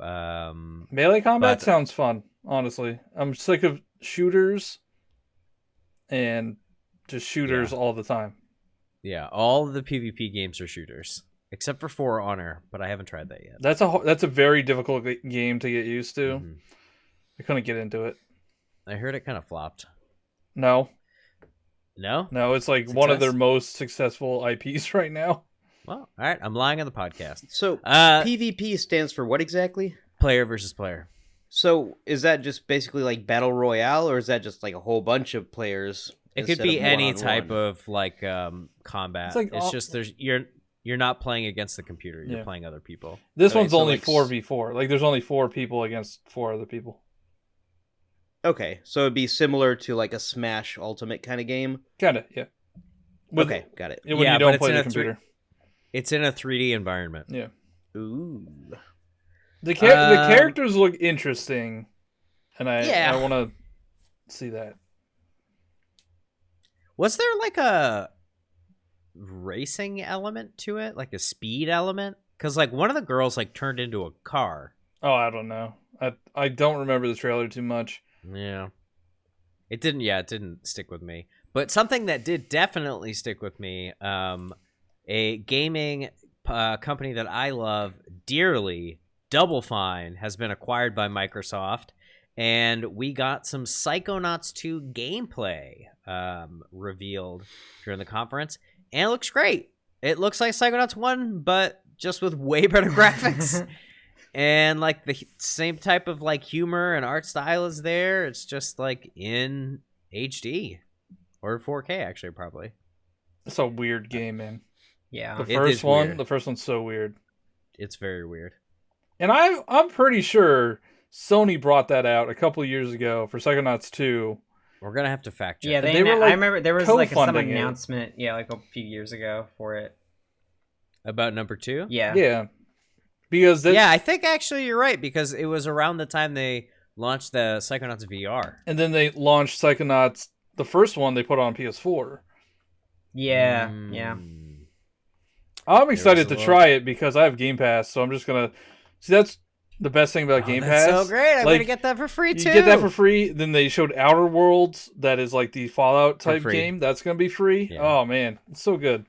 Melee combat sounds fun, honestly. I'm sick of shooters and just shooters all the time. Yeah, all of the PvP games are shooters, except for For Honor, but I haven't tried that yet. That's a very difficult game to get used to. Mm-hmm. I couldn't get into it. I heard it kind of flopped. No, it's like one of their most successful IPs right now. Well, all right, I'm lying on the podcast. So PvP stands for what exactly? Player versus player. So is that just basically like Battle Royale, or is that just like a whole bunch of players? It could be any type of like combat. It's just you're not playing against the computer. You're playing other people. This one's only 4v4. Like there's only 4 people against 4 other people. Okay, so it'd be similar to like a Smash Ultimate kind of game. Kind of, yeah. Okay, got it. When you don't play the computer. It's in a 3D environment. Yeah. Ooh. The characters look interesting, and I want to see that. Was there like a racing element to it, like a speed element? Because like one of the girls like turned into a car. Oh, I don't know. I don't remember the trailer too much. Yeah. It didn't stick with me. But something that did definitely stick with me, a gaming company that I love dearly, Double Fine, has been acquired by Microsoft, and we got some Psychonauts 2 gameplay revealed during the conference, and it looks great. It looks like Psychonauts 1, but just with way better graphics. And like the same type of like humor and art style is there. It's just like in HD or 4K actually, probably. It's a weird game, man. Yeah. The first one's so weird. It's very weird. And I'm pretty sure Sony brought that out a couple of years ago for Psychonauts 2. We're gonna have to fact check. Yeah, they were like I remember there was like some co-funding announcement, like a few years ago for it. About number 2? Yeah. Yeah. Because I think actually you're right, because it was around the time they launched the Psychonauts VR. And then they launched Psychonauts, the first one they put on PS4. Yeah, yeah. I'm excited to try it because I have Game Pass, so I'm just gonna see. That's the best thing about Game Pass. So great! I'm gonna get that for free too. You get that for free. Then they showed Outer Worlds, that is like the Fallout type game. That's gonna be free. Yeah. Oh man, it's so good.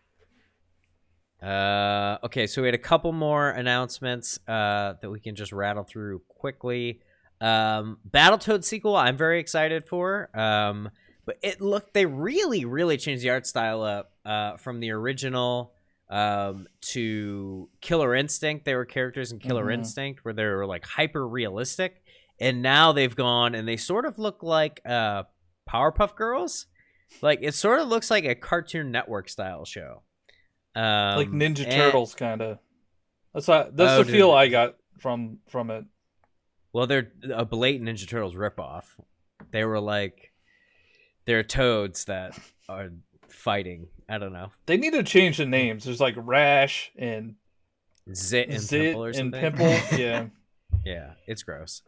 Okay, so we had a couple more announcements that we can just rattle through quickly. Battletoads sequel, I'm very excited for. But they really changed the art style up from the original to Killer Instinct. They were characters in Killer Instinct where they were like hyper realistic, and now they've gone and they sort of look like Powerpuff Girls. Like it sort of looks like a Cartoon Network style show. Like Ninja Turtles, kind of. That's the feel I got from it. Well, they're a blatant Ninja Turtles ripoff. They're toads that are fighting. I don't know. They need to change the names. There's like Rash and Zit and Pimple or something. And Pimple, yeah. Yeah, it's gross.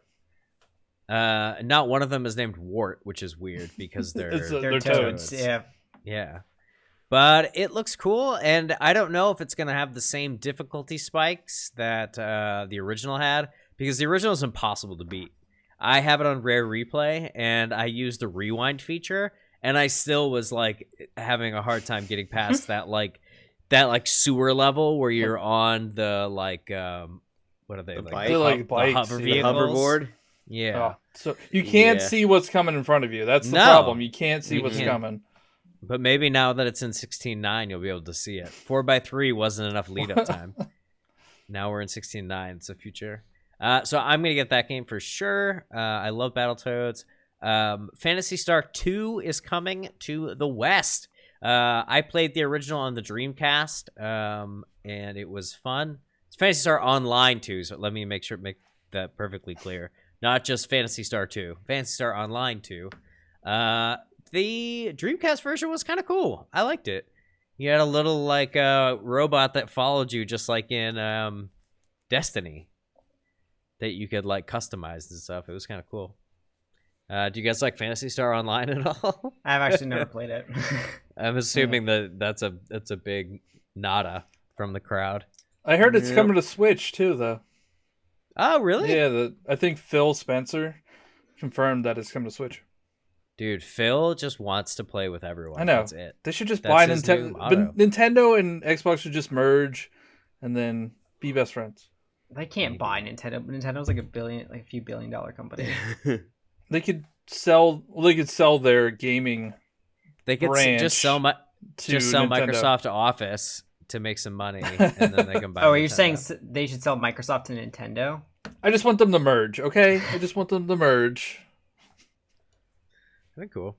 Not one of them is named Wart, which is weird because they're toads. Yeah. Yeah. But it looks cool, and I don't know if it's going to have the same difficulty spikes that the original had, because the original is impossible to beat. I have it on Rare Replay, and I used the rewind feature, and I still was like having a hard time getting past that sewer level where you're on the what are they, the bikes, hover the vehicles? hoverboard. Yeah. Oh, so you can't see what's coming in front of you. That's the problem. You can't see what's coming. But maybe now that it's in 16.9, you'll be able to see it. 4x3 wasn't enough lead-up time. Now we're in 16.9. It's the future. So I'm going to get that game for sure. I love Battletoads. Phantasy Star 2 is coming to the West. I played the original on the Dreamcast, and it was fun. It's Phantasy Star Online 2, so let me make that perfectly clear. Not just Phantasy Star 2. Phantasy Star Online 2. The Dreamcast version was kind of cool. I liked it. You had a little robot that followed you, just like in Destiny, that you could customize and stuff. It was kind of cool. Do you guys like Phantasy Star Online at all? I've actually never played it. I'm assuming that's a big nada from the crowd. I heard it's coming to Switch too, though. Oh, really? Yeah, I think Phil Spencer confirmed that it's coming to Switch. Dude, Phil just wants to play with everyone. I know. That's it. They should just That's buy his Nintendo. new motto. Nintendo and Xbox should just merge, and then be best friends. They can't buy Nintendo. Nintendo's like a few billion-dollar company. They could sell. Well, they could sell their gaming. They could just sell Microsoft Office to make some money, and then they can buy. Oh, are you Nintendo. saying they should sell Microsoft to Nintendo? I just want them to merge, okay? I just want them to merge. Very cool.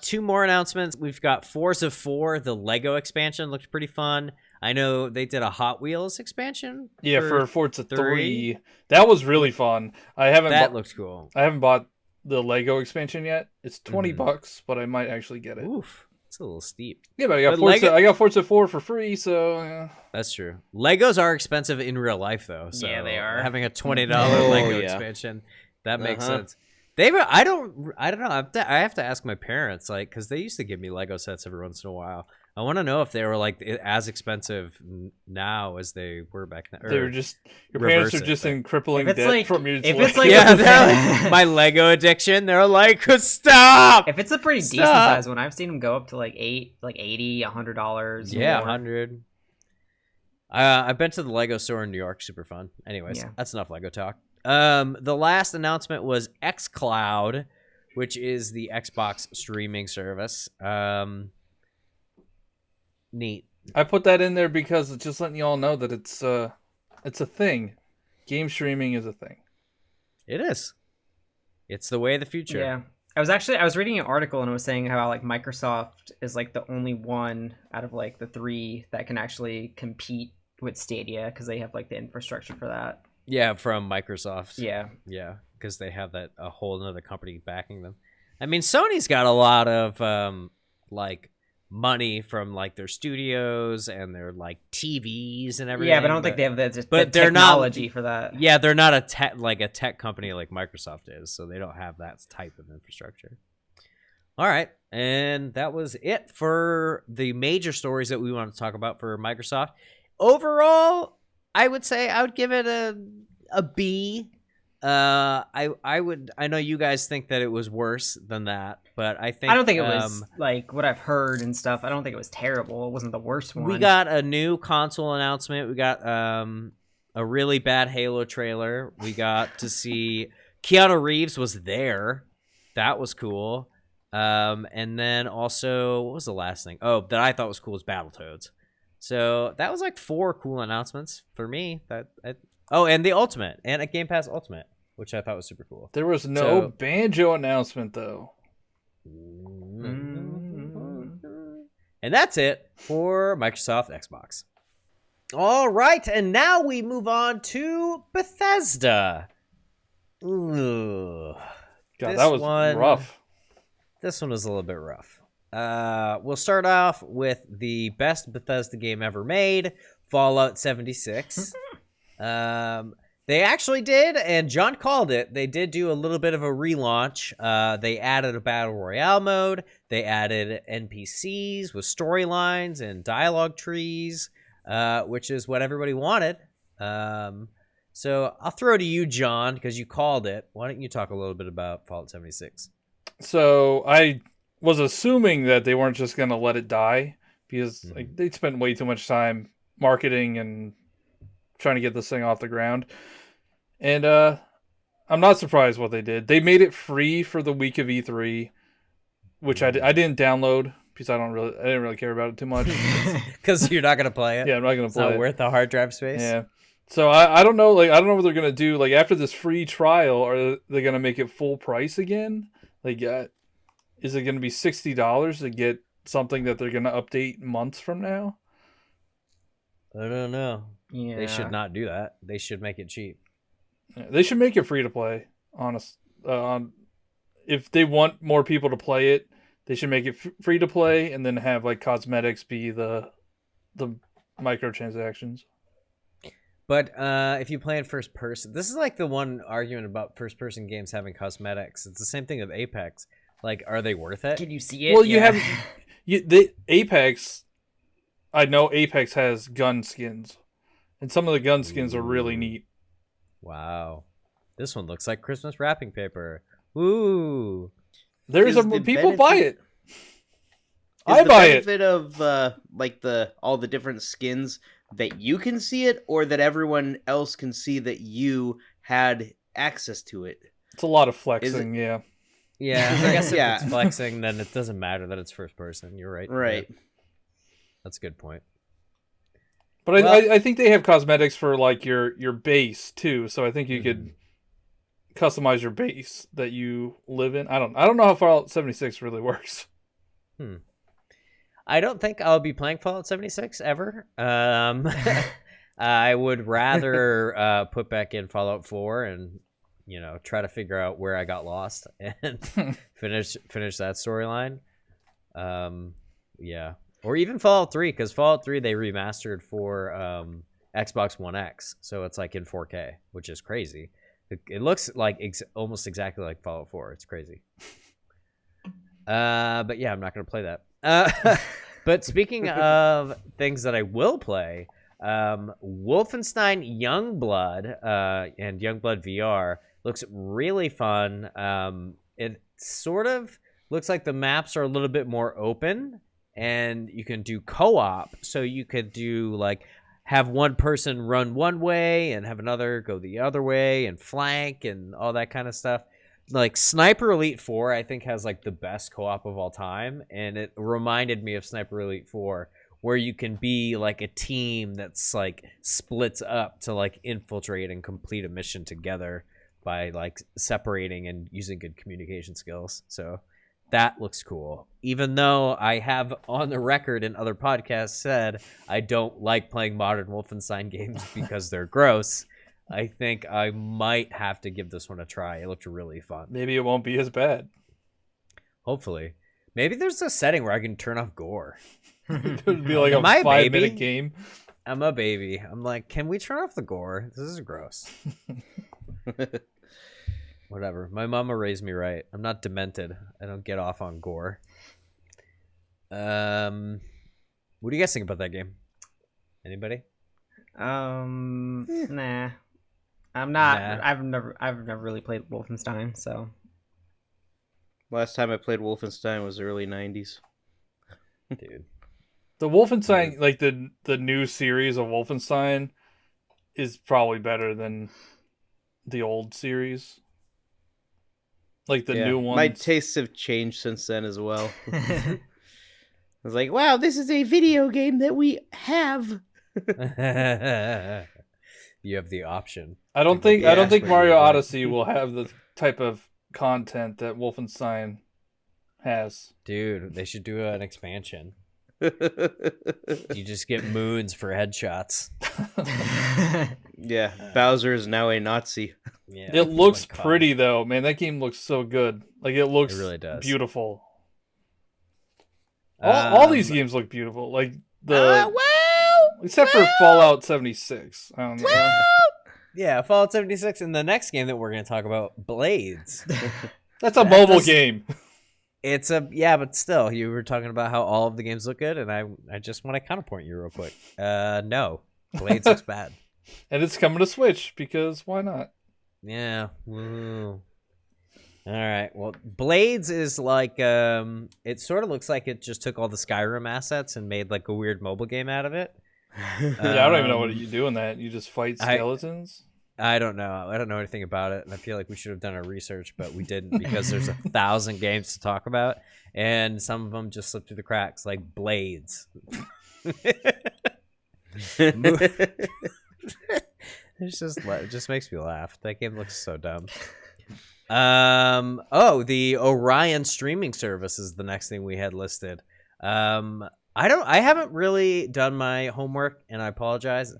2 more announcements. We've got Forza 4, the Lego expansion. Looked pretty fun. I know they did a Hot Wheels expansion. Yeah, for Forza 3. That was really fun. That looks cool. I haven't bought the Lego expansion yet. It's $20, but I might actually get it. Oof. It's a little steep. Yeah, but I got Forza 4 for free, so yeah. That's true. Legos are expensive in real life, though. So yeah, they are. Having a $20 Lego expansion, that makes sense. I don't know. I have to ask my parents, because they used to give me Lego sets every once in a while. I want to know if they were as expensive now as they were back then. They were just your parents are just in crippling debt from your. If it's like my Lego addiction, they're like, stop. If it's a pretty decent size one, I've seen them go up to $80, $100. Yeah, $100. I've been to the Lego store in New York. Super fun. Anyways, that's enough Lego talk. The last announcement was Xcloud, which is the Xbox streaming service. Neat. I put that in there because it's just letting you all know that it's a thing. Game streaming is a thing. It is. It's the way of the future. Yeah. I was reading an article and it was saying how Microsoft is the only one out of the 3 that can actually compete with Stadia because they have the infrastructure for that. Yeah, from Microsoft. Yeah. Yeah, because they have a whole other company backing them. I mean, Sony's got a lot of money from their studios and their TVs and everything. Yeah, but I don't think they have the technology for that. Yeah, they're not a tech company like Microsoft is, so they don't have that type of infrastructure. All right, and that was it for the major stories that we want to talk about for Microsoft. Overall, I would say I would give it a B. I know you guys think that it was worse than that, but I don't think it was what I've heard and stuff. I don't think it was terrible. It wasn't the worst one. We got a new console announcement. We got a really bad Halo trailer. We got to see Keanu Reeves was there. That was cool. And then also, what was the last thing? Oh, that I thought was cool was Battletoads. So that was 4 cool announcements for me. And the Ultimate, and a Game Pass Ultimate, which I thought was super cool. There was no Banjo announcement, though. And that's it for Microsoft Xbox. All right, and now we move on to Bethesda. Ooh. God, that was rough. This one was a little bit rough. We'll start off with the best Bethesda game ever made, Fallout 76. They actually did, and John called it. They did do a little bit of a relaunch. They added a battle royale mode. They added NPCs with storylines and dialogue trees, which is what everybody wanted. So I'll throw to you, John, because you called it. Why don't you talk a little bit about Fallout 76? So I was assuming that they weren't just going to let it die because like they spent way too much time marketing and trying to get this thing off the ground. And I'm not surprised what they did. They made it free for the week of E3, which I didn't download because I didn't really care about it too much. Because you're not gonna play it. Yeah, I'm not gonna play it. It's not worth the hard drive space. Yeah. So I don't know. Like I don't know what they're gonna do. Like after this free trial, are they gonna make it full price again? Like, is it gonna be $60 to get something that they're gonna update months from now? I don't know. Yeah. They should not do that. They should make it cheap. Yeah, they should make it free to play. If they want more people to play it, they should make it free to play and then have like cosmetics be the microtransactions. But if you play in first person, this is like the one argument about first person games having cosmetics. It's the same thing with Apex. Like, are they worth it? Can you see it? Well, the Apex. I know Apex has gun skins, and some of the gun skins are really neat. Wow, this one looks like Christmas wrapping paper. Ooh, People buy it. I buy it. Is the benefit of like all the different skins that you can see it, or that everyone else can see that you had access to it? It's a lot of flexing, yeah. Yeah, I guess if it's flexing, then it doesn't matter that it's first person. You're right. Right. Yeah. That's a good point. But I think they have cosmetics for like your base too, so I think you could customize your base that you live in. I don't know how Fallout 76 really works. I don't think I'll be playing Fallout 76 ever. I would rather put back in Fallout 4 and try to figure out where I got lost and finish that storyline. Yeah. Or even Fallout 3, because Fallout 3 they remastered for Xbox One X, so it's like in 4K, which is crazy. It looks like almost exactly like Fallout 4. It's crazy. But yeah, I'm not going to play that. But speaking of things that I will play, Wolfenstein Youngblood and Youngblood VR looks really fun. It sort of looks like the maps are a little bit more open, and you can do co-op. So you could do like have one person run one way and have another go the other way and flank and all that kind of stuff. Like Sniper Elite 4, I think has like the best co-op of all time, and it reminded me of Sniper Elite 4, where you can be like a team that's like splits up to like infiltrate and complete a mission together by like separating and using good communication skills. So that looks cool. Even though I have on the record in other podcasts said I don't like playing modern Wolfenstein games because they're gross, I think I might have to give this one a try. It looked really fun. Maybe it won't be as bad. Hopefully. Maybe there's a setting where I can turn off gore. It would be like a Am I a 5-minute baby? game. I'm a baby. I'm like, can we turn off the gore? This is gross. Whatever. My mama raised me right. I'm not demented. I don't get off on gore. What do you guys think about that game? Anybody? Nah. I'm not. Nah. I've never really played Wolfenstein, so. Last time I played Wolfenstein was early 90s. Dude. The Wolfenstein, like the new series of Wolfenstein, is probably better than the old series. Like the new ones. My tastes have changed since then as well. I was like, wow, this is a video game that we have. You have the option. I don't think Mario Odyssey will have the type of content that Wolfenstein has. Dude, they should do an expansion. You just get moons for headshots. Yeah, Bowser is now a Nazi. Yeah, It looks oh my God. pretty though, man. That game looks so good. Like it looks really does. beautiful. All these games look beautiful. Like except for Fallout 76. I don't know. Yeah, Fallout 76, and the next game that we're going to talk about, Blades. That's a mobile game. It's but still, you were talking about how all of the games look good, and I just want to counterpoint you real quick. No, Blades looks bad. And it's coming to Switch, because why not? Yeah. Woo. All right. Well, Blades is like it sort of looks like it just took all the Skyrim assets and made like a weird mobile game out of it. Yeah, I don't even know what you do in that. You just fight skeletons? I don't know. I don't know anything about it, and I feel like we should have done our research, but we didn't because there's 1,000 games to talk about, and some of them just slipped through the cracks, like Blades. It just makes me laugh. That game looks so dumb. The Orion streaming service is the next thing we had listed. I haven't really done my homework, and I apologize.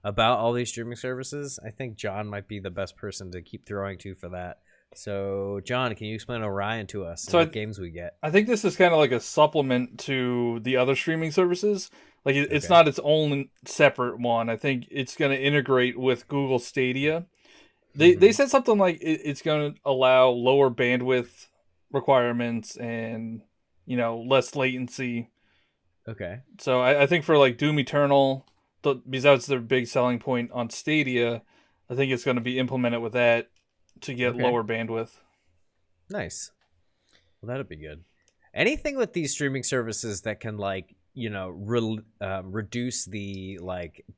About all these streaming services, I think John might be the best person to keep throwing to for that. So, John, can you explain Orion to us and what games we get? I think this is kind of like a supplement to the other streaming services. Like, it's not its own separate one. I think it's going to integrate with Google Stadia. They said something like it's going to allow lower bandwidth requirements and, less latency. Okay. So I think for like Doom Eternal, because that's their big selling point on Stadia, I think it's going to be implemented with that to get lower bandwidth. Nice. Well, that'd be good. Anything with these streaming services that can reduce the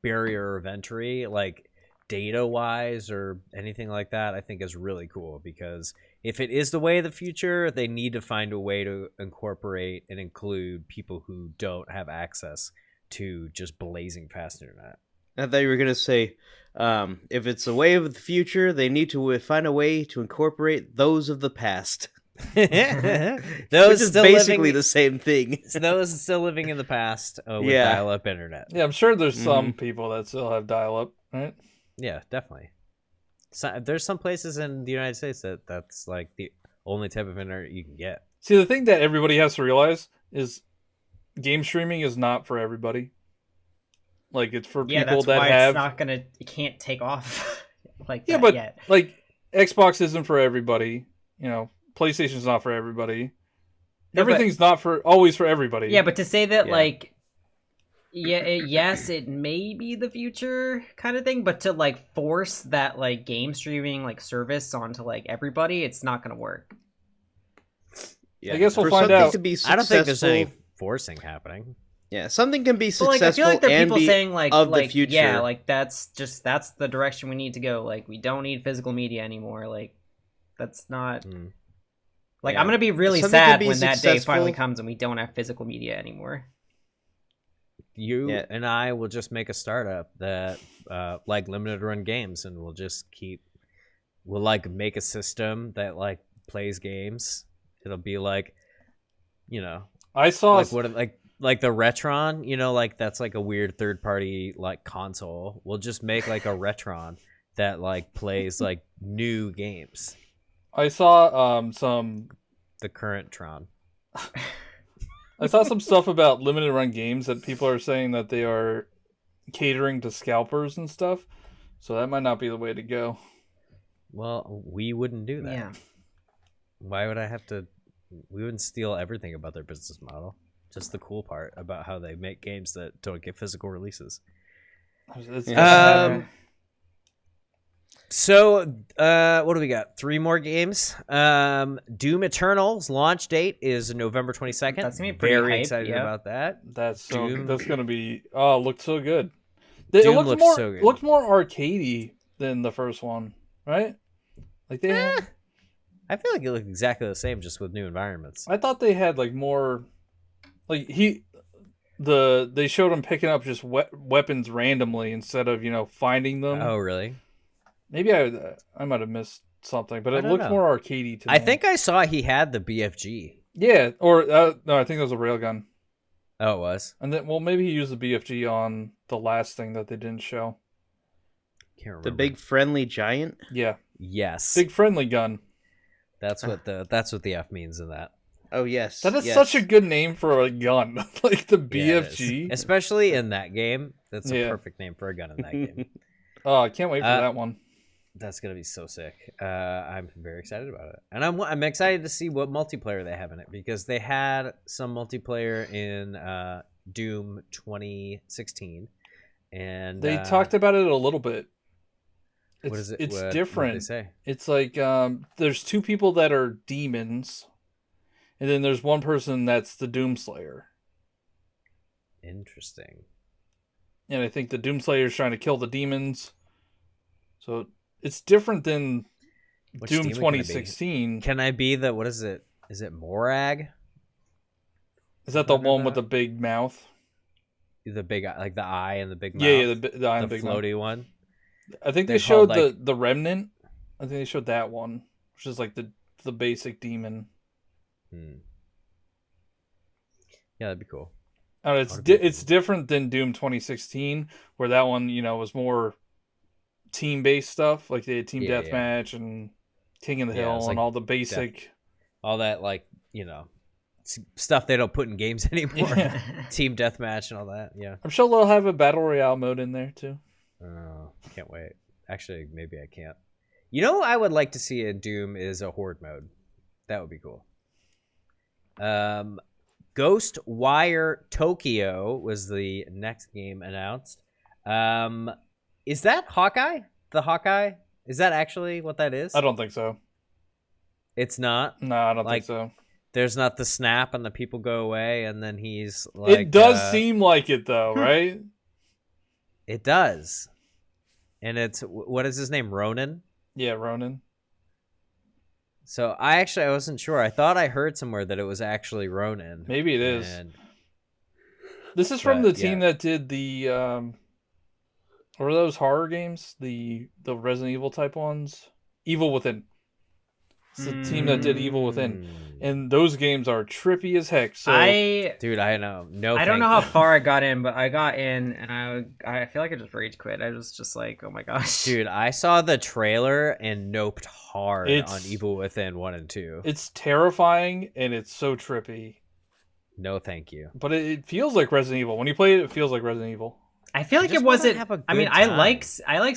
barrier of entry, like data wise or anything like that, I think is really cool, because if it is the way of the future, they need to find a way to incorporate and include people who don't have access to just blazing fast internet. I thought you were going to say, if it's the way of the future, they need to find a way to incorporate those of the past. Those Which is basically the same thing. Those still living in the past with dial-up internet. Yeah, I'm sure there's some people that still have dial-up, right? Yeah, definitely. So, there's some places in the United States that's like the only type of internet you can get. See, the thing that everybody has to realize is game streaming is not for everybody. Like, it's for people that's that why have. It can't take off like yeah, that but yet. Like Xbox isn't for everybody. PlayStation's not for everybody. Everything's not always for everybody. Yeah, but to say that yes, it may be the future kind of thing, but to force that game streaming service onto everybody, it's not going to work. Yeah, I guess we'll find out. I don't think there's any forcing happening. Yeah, something can be successful I feel like there are and people be saying the future. Yeah, that's the direction we need to go. We don't need physical media anymore. That's not. I'm gonna be really sad when that day finally comes and we don't have physical media anymore. You and I will just make a startup that limited run games, and we'll make a system that plays games. It'll be I saw like the Retron, that's a weird third party console. We'll just make a Retron that plays new games. I saw the current Tron. I saw some stuff about limited run games that people are saying that they are catering to scalpers and stuff. So that might not be the way to go. Well, we wouldn't do that. Yeah. Why would I have to? We wouldn't steal everything about their business model. Just the cool part about how they make games that don't get physical releases. So, what do we got? 3 more games. Doom Eternal's launch date is November 22nd. That's gonna be pretty very hype, excited about that. That's Doom. That's gonna be. Oh, it looked so good. It Doom looked looks so good. Looked more arcadey than the first one, right? I feel like it looked exactly the same, just with new environments. I thought they had more. They showed him picking up just weapons randomly instead of finding them. Oh, really? Maybe I might have missed something, but it looked more arcadey to me. I think I saw he had the BFG. Yeah, or no, I think that was a railgun. Oh, it was? And then, maybe he used the BFG on the last thing that they didn't show. Can't remember. The big friendly giant? Yeah. Yes. Big friendly gun. That's what the F means in that. Oh, yes. That is such a good name for a gun. The BFG. Especially in that game. That's a perfect name for a gun in that game. Oh, I can't wait for that one. That's gonna be so sick. I'm very excited about it, and I'm excited to see what multiplayer they have in it, because they had some multiplayer in Doom 2016, and they talked about it a little bit. What is it? It's what different. did they say? It's like there's two people that are demons, and then there's one person that's the Doomslayer. Interesting. And I think the Doomslayer is trying to kill the demons. So it's different than Which Doom demon 2016. Can I be the, what is it? Is it Morag? Is that the Remember one that? with the big mouth? The big, like the eye and the big mouth. Yeah, the eye and the big mouth. floaty one. I think They're they showed called, like- the Remnant. I think they showed that one, which is like the basic demon. Yeah, that'd be cool. It's different than Doom 2016, where that one, was more team-based stuff. Like they had Team Deathmatch and King of the Hill and like all the basic... all that, like, stuff they don't put in games anymore. Yeah. Team Deathmatch and all that, yeah. I'm sure they'll have a Battle Royale mode in there, too. Can't wait. Actually, maybe I can't. I would like to see in Doom is a Horde mode. That would be cool. Ghostwire Tokyo was the next game announced. Is that Hawkeye? The Hawkeye? Is that actually what that is? I don't think so. It's not? No, I don't Like, think so. There's not the snap and the people go away and then he's like... It does seem like it, though, right? It does. And it's... What is his name? Ronan? Yeah, Ronan. So I wasn't sure. I thought I heard somewhere that it was actually Ronan. Maybe it is. And... This is from the team that did the... what are those horror games? The Resident Evil type ones? Evil Within. It's the team that did Evil Within. And those games are trippy as heck. So Dude, I know. I don't know how far I got in, but I got in and I feel like I just rage quit. I was just like, oh my gosh. Dude, I saw the trailer and noped hard on Evil Within 1 and 2. It's terrifying and it's so trippy. No, thank you. But it feels like Resident Evil. When you play it, it feels like Resident Evil. I feel like it wanna wasn't. have a I mean, good I time. like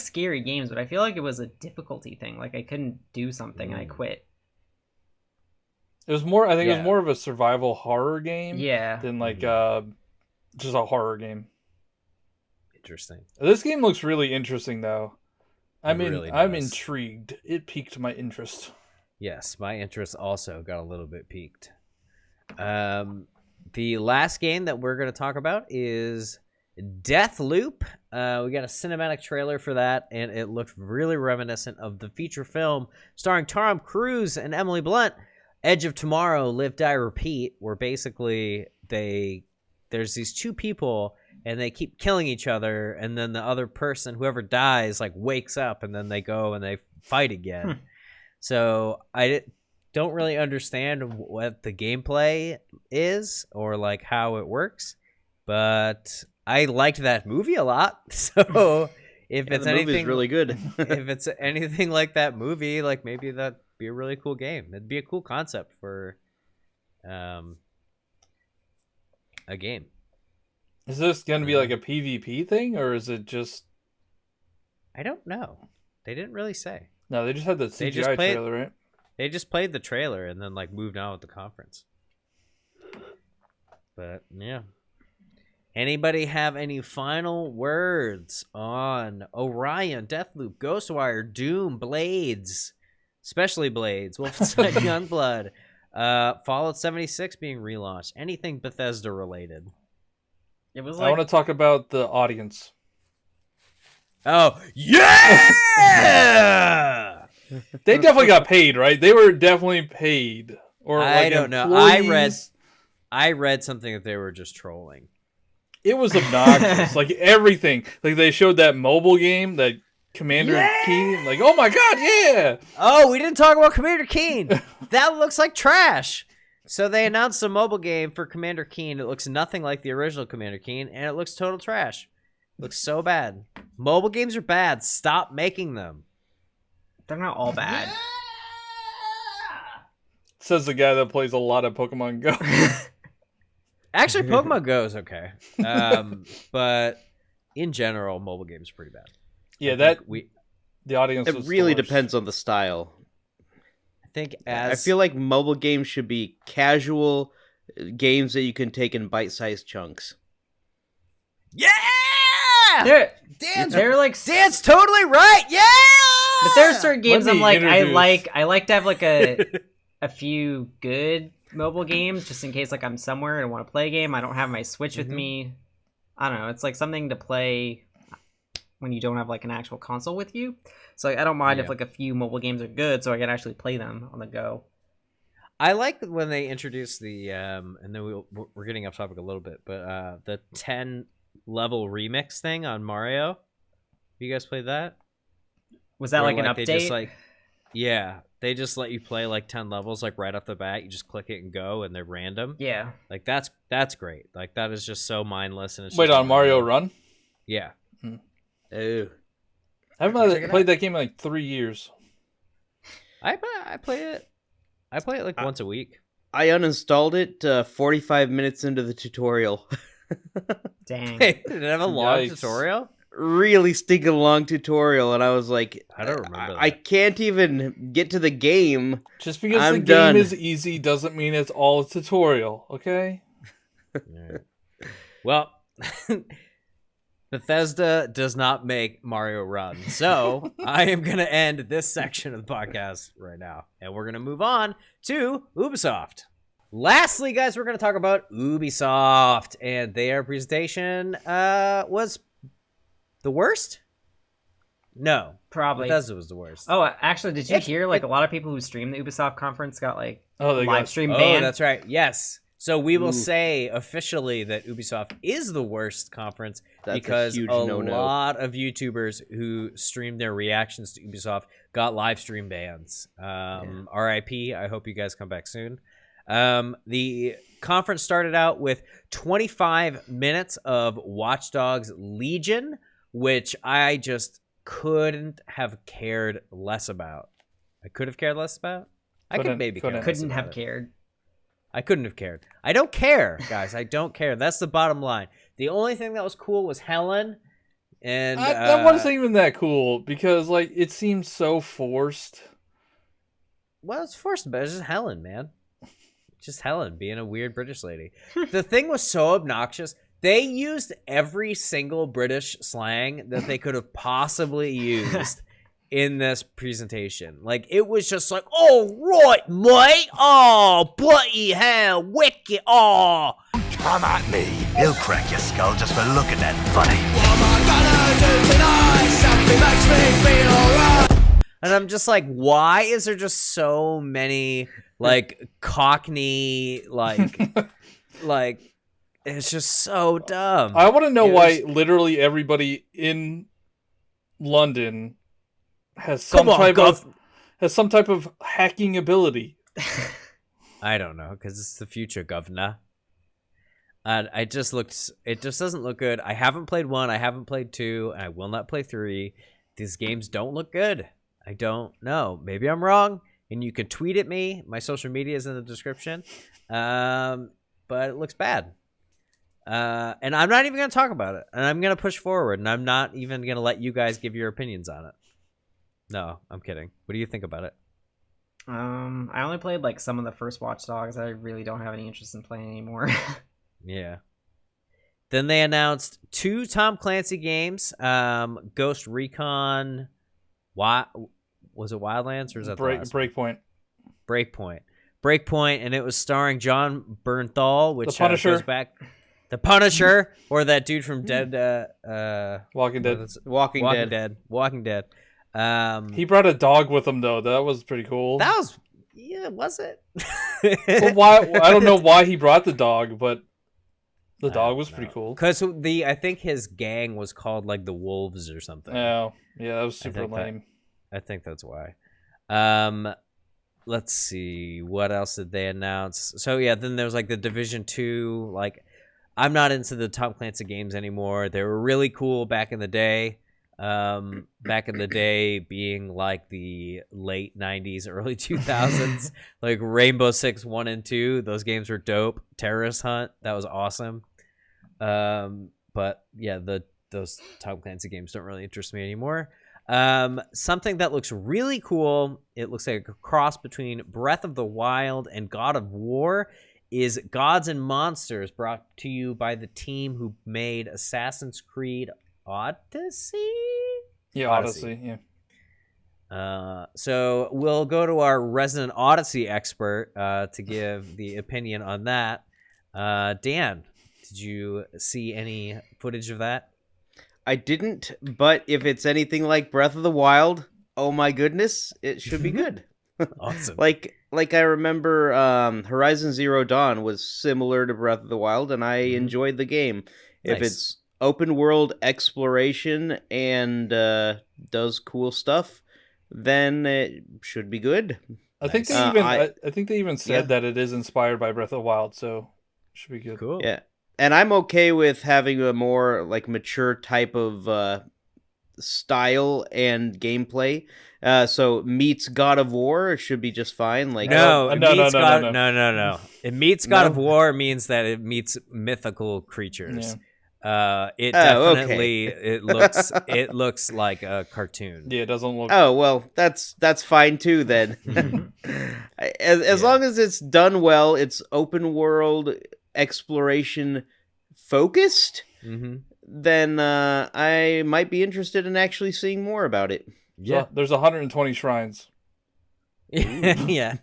scary games, but I feel like it was a difficulty thing. Like I couldn't do something and I quit. It was more. I think it was more of a survival horror game. Yeah. Than like just a horror game. Interesting. This game looks really interesting, though. I'm does. intrigued. It piqued my interest. Yes, my interest also got a little bit piqued. The last game that we're going to talk about is Deathloop. We got a cinematic trailer for that, and it looked really reminiscent of the feature film starring Tom Cruise and Emily Blunt, Edge of Tomorrow, Live, Die, Repeat, where basically there's these two people and they keep killing each other, and then the other person, whoever dies, like wakes up, and then they go and they fight again. So I don't really understand what the gameplay is or like how it works, but I liked that movie a lot. So if it's anything really good, if it's anything like that movie, like maybe that'd be a really cool game. It'd be a cool concept for a game. Is this going to be like a PvP thing, or is it just... I don't know. They didn't really say. No, they just had the CGI trailer, right? They just played the trailer and then like moved on with the conference. But yeah. Anybody have any final words on Orion, Deathloop, Ghostwire, Doom, Blades, especially Blades, Wolfenstein Youngblood, Fallout 76 being relaunched, anything Bethesda related? It was I want to talk about the audience. Oh, yeah! They definitely got paid, right? They were definitely paid. Or I like don't know. employees. I read something that they were just trolling. It was obnoxious. Like everything. Like they showed that mobile game, that Commander Keen. Like, oh my god, yeah! Oh, we didn't talk about Commander Keen. That looks like trash. So they announced a mobile game for Commander Keen. It looks nothing like the original Commander Keen, and it looks total trash. It looks so bad. Mobile games are bad. Stop making them. They're not all bad. Says the guy that plays a lot of Pokemon Go. Actually, Pokemon Go is okay. But in general, mobile games are pretty bad. Yeah, we. the audience. It was really the worst. depends on the style. I think I feel like mobile games should be casual games that you can take in bite-sized chunks. Yeah. They're like Dan's totally right. Yeah. But there are certain games Let I'm me like introduce- I like to have like a few good mobile games just in case like I'm somewhere and want to play a game. I don't have my Switch with me. I don't know. It's like something to play when you don't have like an actual console with you. So like, I don't mind if like a few mobile games are good, so I can actually play them on the go. I like when they introduce the and then we're getting off topic a little bit, but the 10 level remix thing on Mario. Have you guys played that? Was that Where, like an update? They just let you play like 10 levels like right off the bat. You just click it and go, and they're random. Yeah. Like that's great. Like that is just so mindless. And it's Wait, just on Mario Run? Yeah. Oh. I haven't played that game in like 3 years. I play it. I play it like once a week. I uninstalled it 45 minutes into the tutorial. Dang. Did it have a long Yikes. tutorial? Really stinking long tutorial, and I was like, I don't remember that. I can't even get to the game. Just because I'm the game done. is easy doesn't mean it's all a tutorial, okay? Alright. Well, Bethesda does not make Mario Run, so I am going to end this section of the podcast right now, and we're going to move on to Ubisoft. Lastly, guys, we're going to talk about Ubisoft, and their presentation was the worst? No, Probably. Bethesda was the worst. Oh, actually, did you hear like a lot of people who streamed the Ubisoft conference got like They live stream Oh, banned? that's right. Yes. So we will Oof. say officially that Ubisoft is the worst conference That's because a huge a no-no. lot of YouTubers who streamed their reactions to Ubisoft got live stream bans. RIP. I hope you guys come back soon. The conference started out with 25 minutes of Watch Dogs Legion, which I just couldn't have cared less about. I could have cared less about. I could maybe care less Couldn't about have it. cared. I couldn't have cared. I don't care, guys. I don't care. That's the bottom line. The only thing that was cool was Helen, and That wasn't even that cool because like it seems so forced. well, it's forced, but it's just Helen, man. Just Helen being a weird British lady. The thing was so obnoxious. They used every single British slang that they could have possibly used in this presentation. Like, it was just like, oh, right, mate. Oh, bloody hell. Wicked. Oh. Come at me. He'll crack your skull just for looking that funny. And I'm just like, why is there just so many, like, Cockney, like, it's just so dumb. I want to know It why was- literally everybody in London has Come on, some type of hacking ability. I don't know, because it's the future, governor. And it just doesn't look good. I haven't played 1, I haven't played 2, and I will not play 3. These games don't look good. I don't know. Maybe I'm wrong, and you can tweet at me. My social media is in the description. But it looks bad. And I'm not even going to talk about it. And I'm going to push forward, and I'm not even going to let you guys give your opinions on it. No, I'm kidding. What do you think about it? I only played like some of the first Watch Dogs. I really don't have any interest in playing anymore. Yeah. Then they announced 2 Tom Clancy games. Ghost Recon. Was it Wildlands or is that the last one? Breakpoint. Breakpoint, and it was starring John Bernthal, which The Punisher. goes back. The Punisher, or that dude from Dead. Walking Dead. Walking Dead. Walking Dead. He brought a dog with him though. That was pretty cool. That was. Yeah, was it? Well, why? I don't know why he brought the dog, but the dog was pretty cool. Because I think his gang was called like the Wolves or something. Oh, yeah, that was super think that- lame. I think that's why. Let's see. What else did they announce? So yeah, then there was like the Division 2. Like, I'm not into the Tom Clancy games anymore. They were really cool back in the day. Back in the day being like the late 90s, early 2000s. Like Rainbow Six 1 and 2. Those games were dope. Terrorist Hunt. That was awesome. But yeah, the those Tom Clancy games don't really interest me anymore. Something that looks really cool, it looks like a cross between Breath of the Wild and God of War, is Gods and Monsters, brought to you by the team who made Assassin's Creed Odyssey? Yeah, Odyssey, yeah. So we'll go to our resident Odyssey expert to give the opinion on that. Dan, did you see any footage of that? I didn't, but if it's anything like Breath of the Wild, oh my goodness, it should be good. Awesome. Like I remember Horizon Zero Dawn was similar to Breath of the Wild, and I enjoyed the game. Nice. If it's open world exploration and does cool stuff, then it should be good. I think they even I think they even said that it is inspired by Breath of the Wild, so it should be good. Cool. Yeah. And I'm okay with having a more like mature type of style and gameplay. So meets God of War, it should be just fine. Like No. It meets God No? of War means that it meets mythical creatures. It Oh, definitely it looks like a cartoon. Yeah, it doesn't look. Oh well, that's fine too then. As long as it's done well, it's open world exploration focused, then I might be interested in actually seeing more about it. Yeah. So there's 120 shrines. Yeah.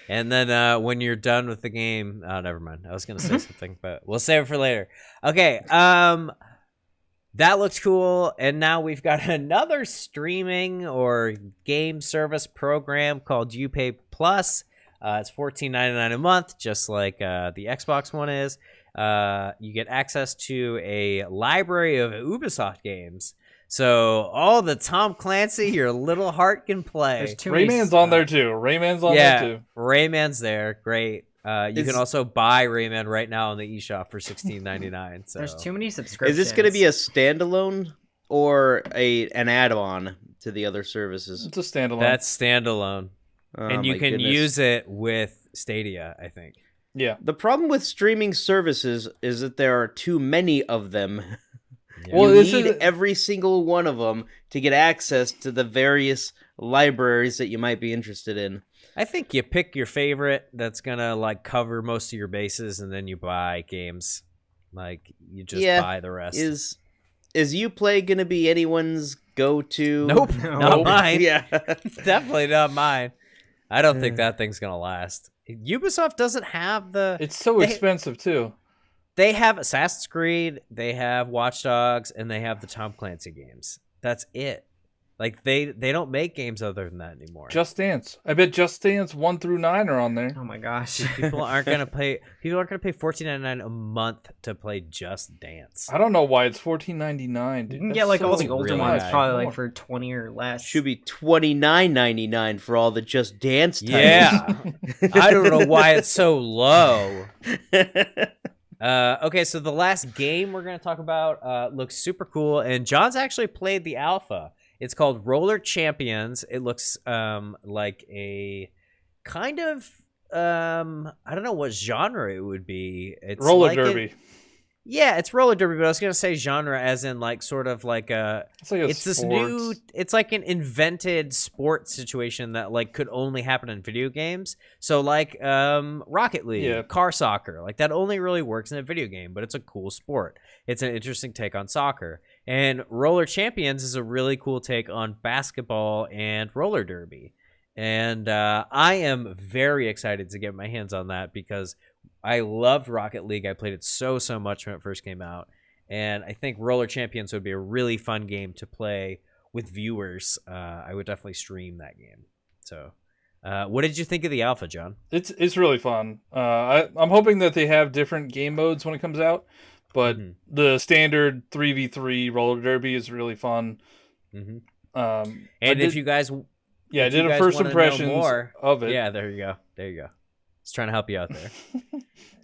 And then when you're done with the game, oh, never mind. I was gonna say something, but we'll save it for later. Okay. That looks cool. And now we've got another streaming or game service program called Uplay Plus. It's $14.99 a month, just like the Xbox One is. You get access to a library of Ubisoft games. So all the Tom Clancy your little heart can play. There's too many Rayman's on there too. Rayman's on there too. Rayman's there. Great. You can also buy Rayman right now on the eShop for $16.99. So There's too many subscriptions. Is this going to be a standalone or an add-on to the other services? It's a standalone. That's standalone. Oh, And you my can goodness. use it with Stadia, I think. yeah. The problem with streaming services is that there are too many of them. Well, You this need is every single one of them to get access to the various libraries that you might be interested in. I think you pick your favorite that's gonna like cover most of your bases, and then you buy games. Like you just buy the rest. Is Uplay going to be anyone's go-to? Nope, not mine. Yeah. Definitely not mine. I don't think that thing's gonna last. Ubisoft doesn't have the. it's so expensive too. They have Assassin's Creed, they have Watch Dogs, and they have the Tom Clancy games. That's it. Like they don't make games other than that anymore. Just Dance. I bet Just Dance 1 through 9 are on there. Oh my gosh. People aren't gonna pay $14.99 a month to play Just Dance. I don't know why it's $14.99. You can get like all the older really ones high. probably like for 20 or less. Should be $29.99 for all the Just Dance titles. Yeah. I don't know why it's so low. Okay, so the last game we're going to talk about looks super cool, and John's actually played the alpha. It's called Roller Champions. It looks like a kind of, I don't know what genre it would be. It's Roller like derby. Yeah, it's roller derby, but I was gonna say genre as in like sort of like a. It's like This new. It's like an invented sport situation that like could only happen in video games. So like Rocket League, car soccer, like that only really works in a video game, but it's a cool sport. It's an interesting take on soccer, and Roller Champions is a really cool take on basketball and roller derby. And I am very excited to get my hands on that because I loved Rocket League. I played it so much when it first came out. And I think Roller Champions would be a really fun game to play with viewers. I would definitely stream that game. So what did you think of the alpha, John? It's really fun. I'm hoping that they have different game modes when it comes out. But the standard 3v3 roller derby is really fun. And if if you guys... Yeah, I if you did a guys first wanna know impressions more, of it. Yeah, there you go. Just trying to help you out there.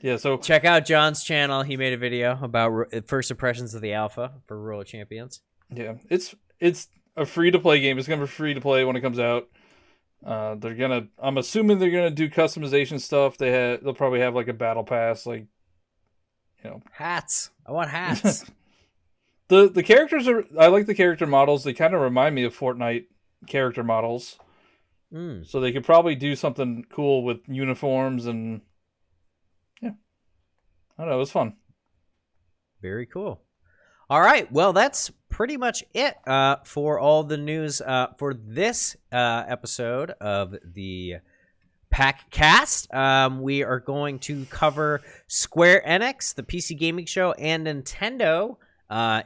Yeah, so check out John's channel. He made a video about first impressions of the alpha for Roller Champions. Yeah, it's a free to play game. It's gonna be free to play when it comes out. I'm assuming they're gonna do customization stuff. They'll probably have like a battle pass, like hats. I want hats. The characters are. I like the character models. They kind of remind me of Fortnite character models. So they could probably do something cool with uniforms and yeah. I don't know. It was fun. Very cool. All right. Well, that's pretty much it for all the news for this episode of the PackCast. We are going to cover Square Enix, the PC Gaming Show, and Nintendo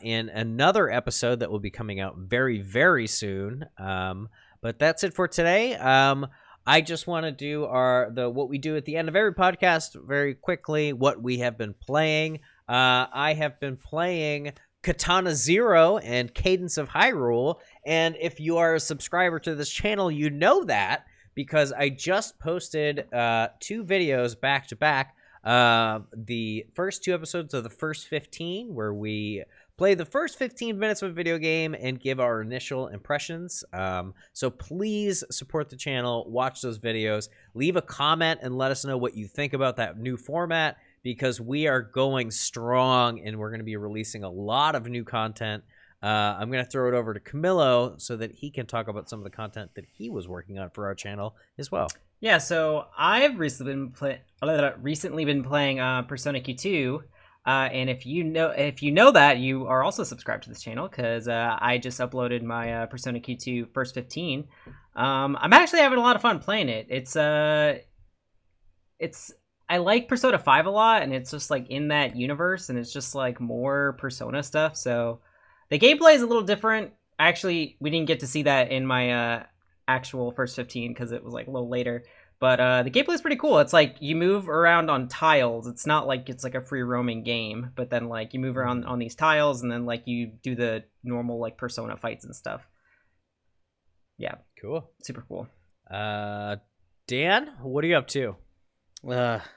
in another episode that will be coming out very, very soon. But that's it for today. I just want to do what we do at the end of every podcast very quickly, what we have been playing. I have been playing Katana Zero and Cadence of Hyrule, and if you are a subscriber to this channel, you know that because I just posted 2 videos back to back. The first 2 episodes of the first 15, where we play the first 15 minutes of a video game and give our initial impressions. So please support the channel, watch those videos, leave a comment, and let us know what you think about that new format, because we are going strong and we're going to be releasing a lot of new content. I'm going to throw it over to Camillo so that he can talk about some of the content that he was working on for our channel as well. Yeah, so I've recently been playing Persona Q2, and if you know that, you are also subscribed to this channel because I just uploaded my Persona Q2 first 15. I'm actually having a lot of fun playing it. I like Persona 5 a lot, and it's just like in that universe, and it's just like more Persona stuff. So the gameplay is a little different. Actually, we didn't get to see that in my actual first 15 because it was like a little later. But the gameplay is pretty cool. It's like you move around on tiles. It's not like it's like a free roaming game, but then like you move around on these tiles, and then like you do the normal like Persona fights and stuff. Yeah, cool, super cool. Dan, what are you up to?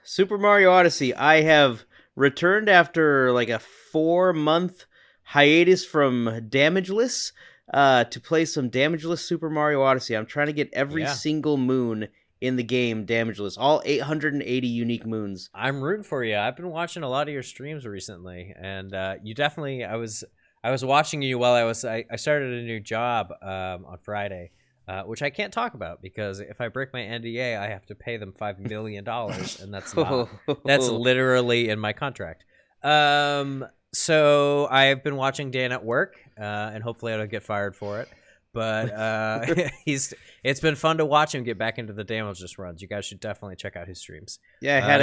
Super Mario Odyssey. I have returned after like a 4-month hiatus from Damageless to play some Damageless Super Mario Odyssey. I'm trying to get every single moon in the game Damageless, all 880 unique moons. I'm rooting for you. I've been watching a lot of your streams recently, and you definitely. I was watching you while I started a new job on Friday. Which I can't talk about because if I break my NDA, I have to pay them $5 million, and that's literally in my contract. So I've been watching Dan at work, and hopefully I don't get fired for it. But it's been fun to watch him get back into the Damageless runs. You guys should definitely check out his streams. Yeah, I had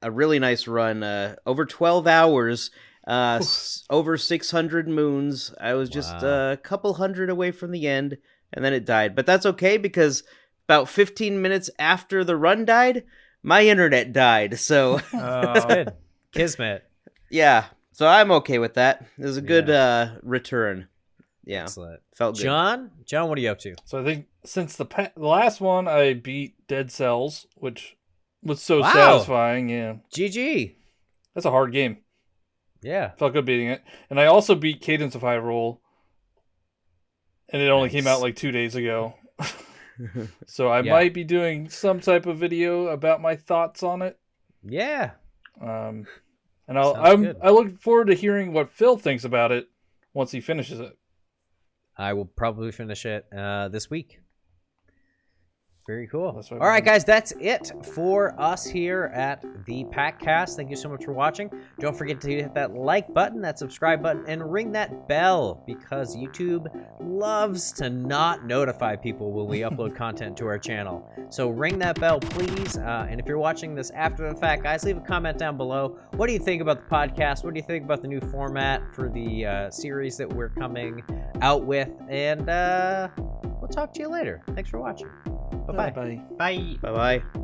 a really nice run, over 12 hours, over 600 moons. I was just a couple hundred away from the end. And then it died. But that's okay because about 15 minutes after the run died, my internet died. So that's good. Kismet. Yeah. So I'm okay with that. It was a good return. Yeah. Excellent. Felt good. John, what are you up to? So I think since the last one, I beat Dead Cells, which was so satisfying. Yeah. GG. That's a hard game. Yeah. Felt good beating it. And I also beat Cadence of Hyrule. And it only came out like 2 days ago. So I might be doing some type of video about my thoughts on it. Yeah. And I look forward to hearing what Phil thinks about it once he finishes it. I will probably finish it this week. Very cool. All right, guys, that's it for us here at the PackCast. Thank you so much for watching. Don't forget to hit that like button, that subscribe button, and ring that bell because YouTube loves to not notify people when we upload content to our channel. So ring that bell, please. And if you're watching this after the fact, guys, leave a comment down below. What do you think about the podcast? What do you think about the new format for the series that we're coming out with? And we'll talk to you later. Thanks for watching. Bye-bye. Bye. Bye-bye.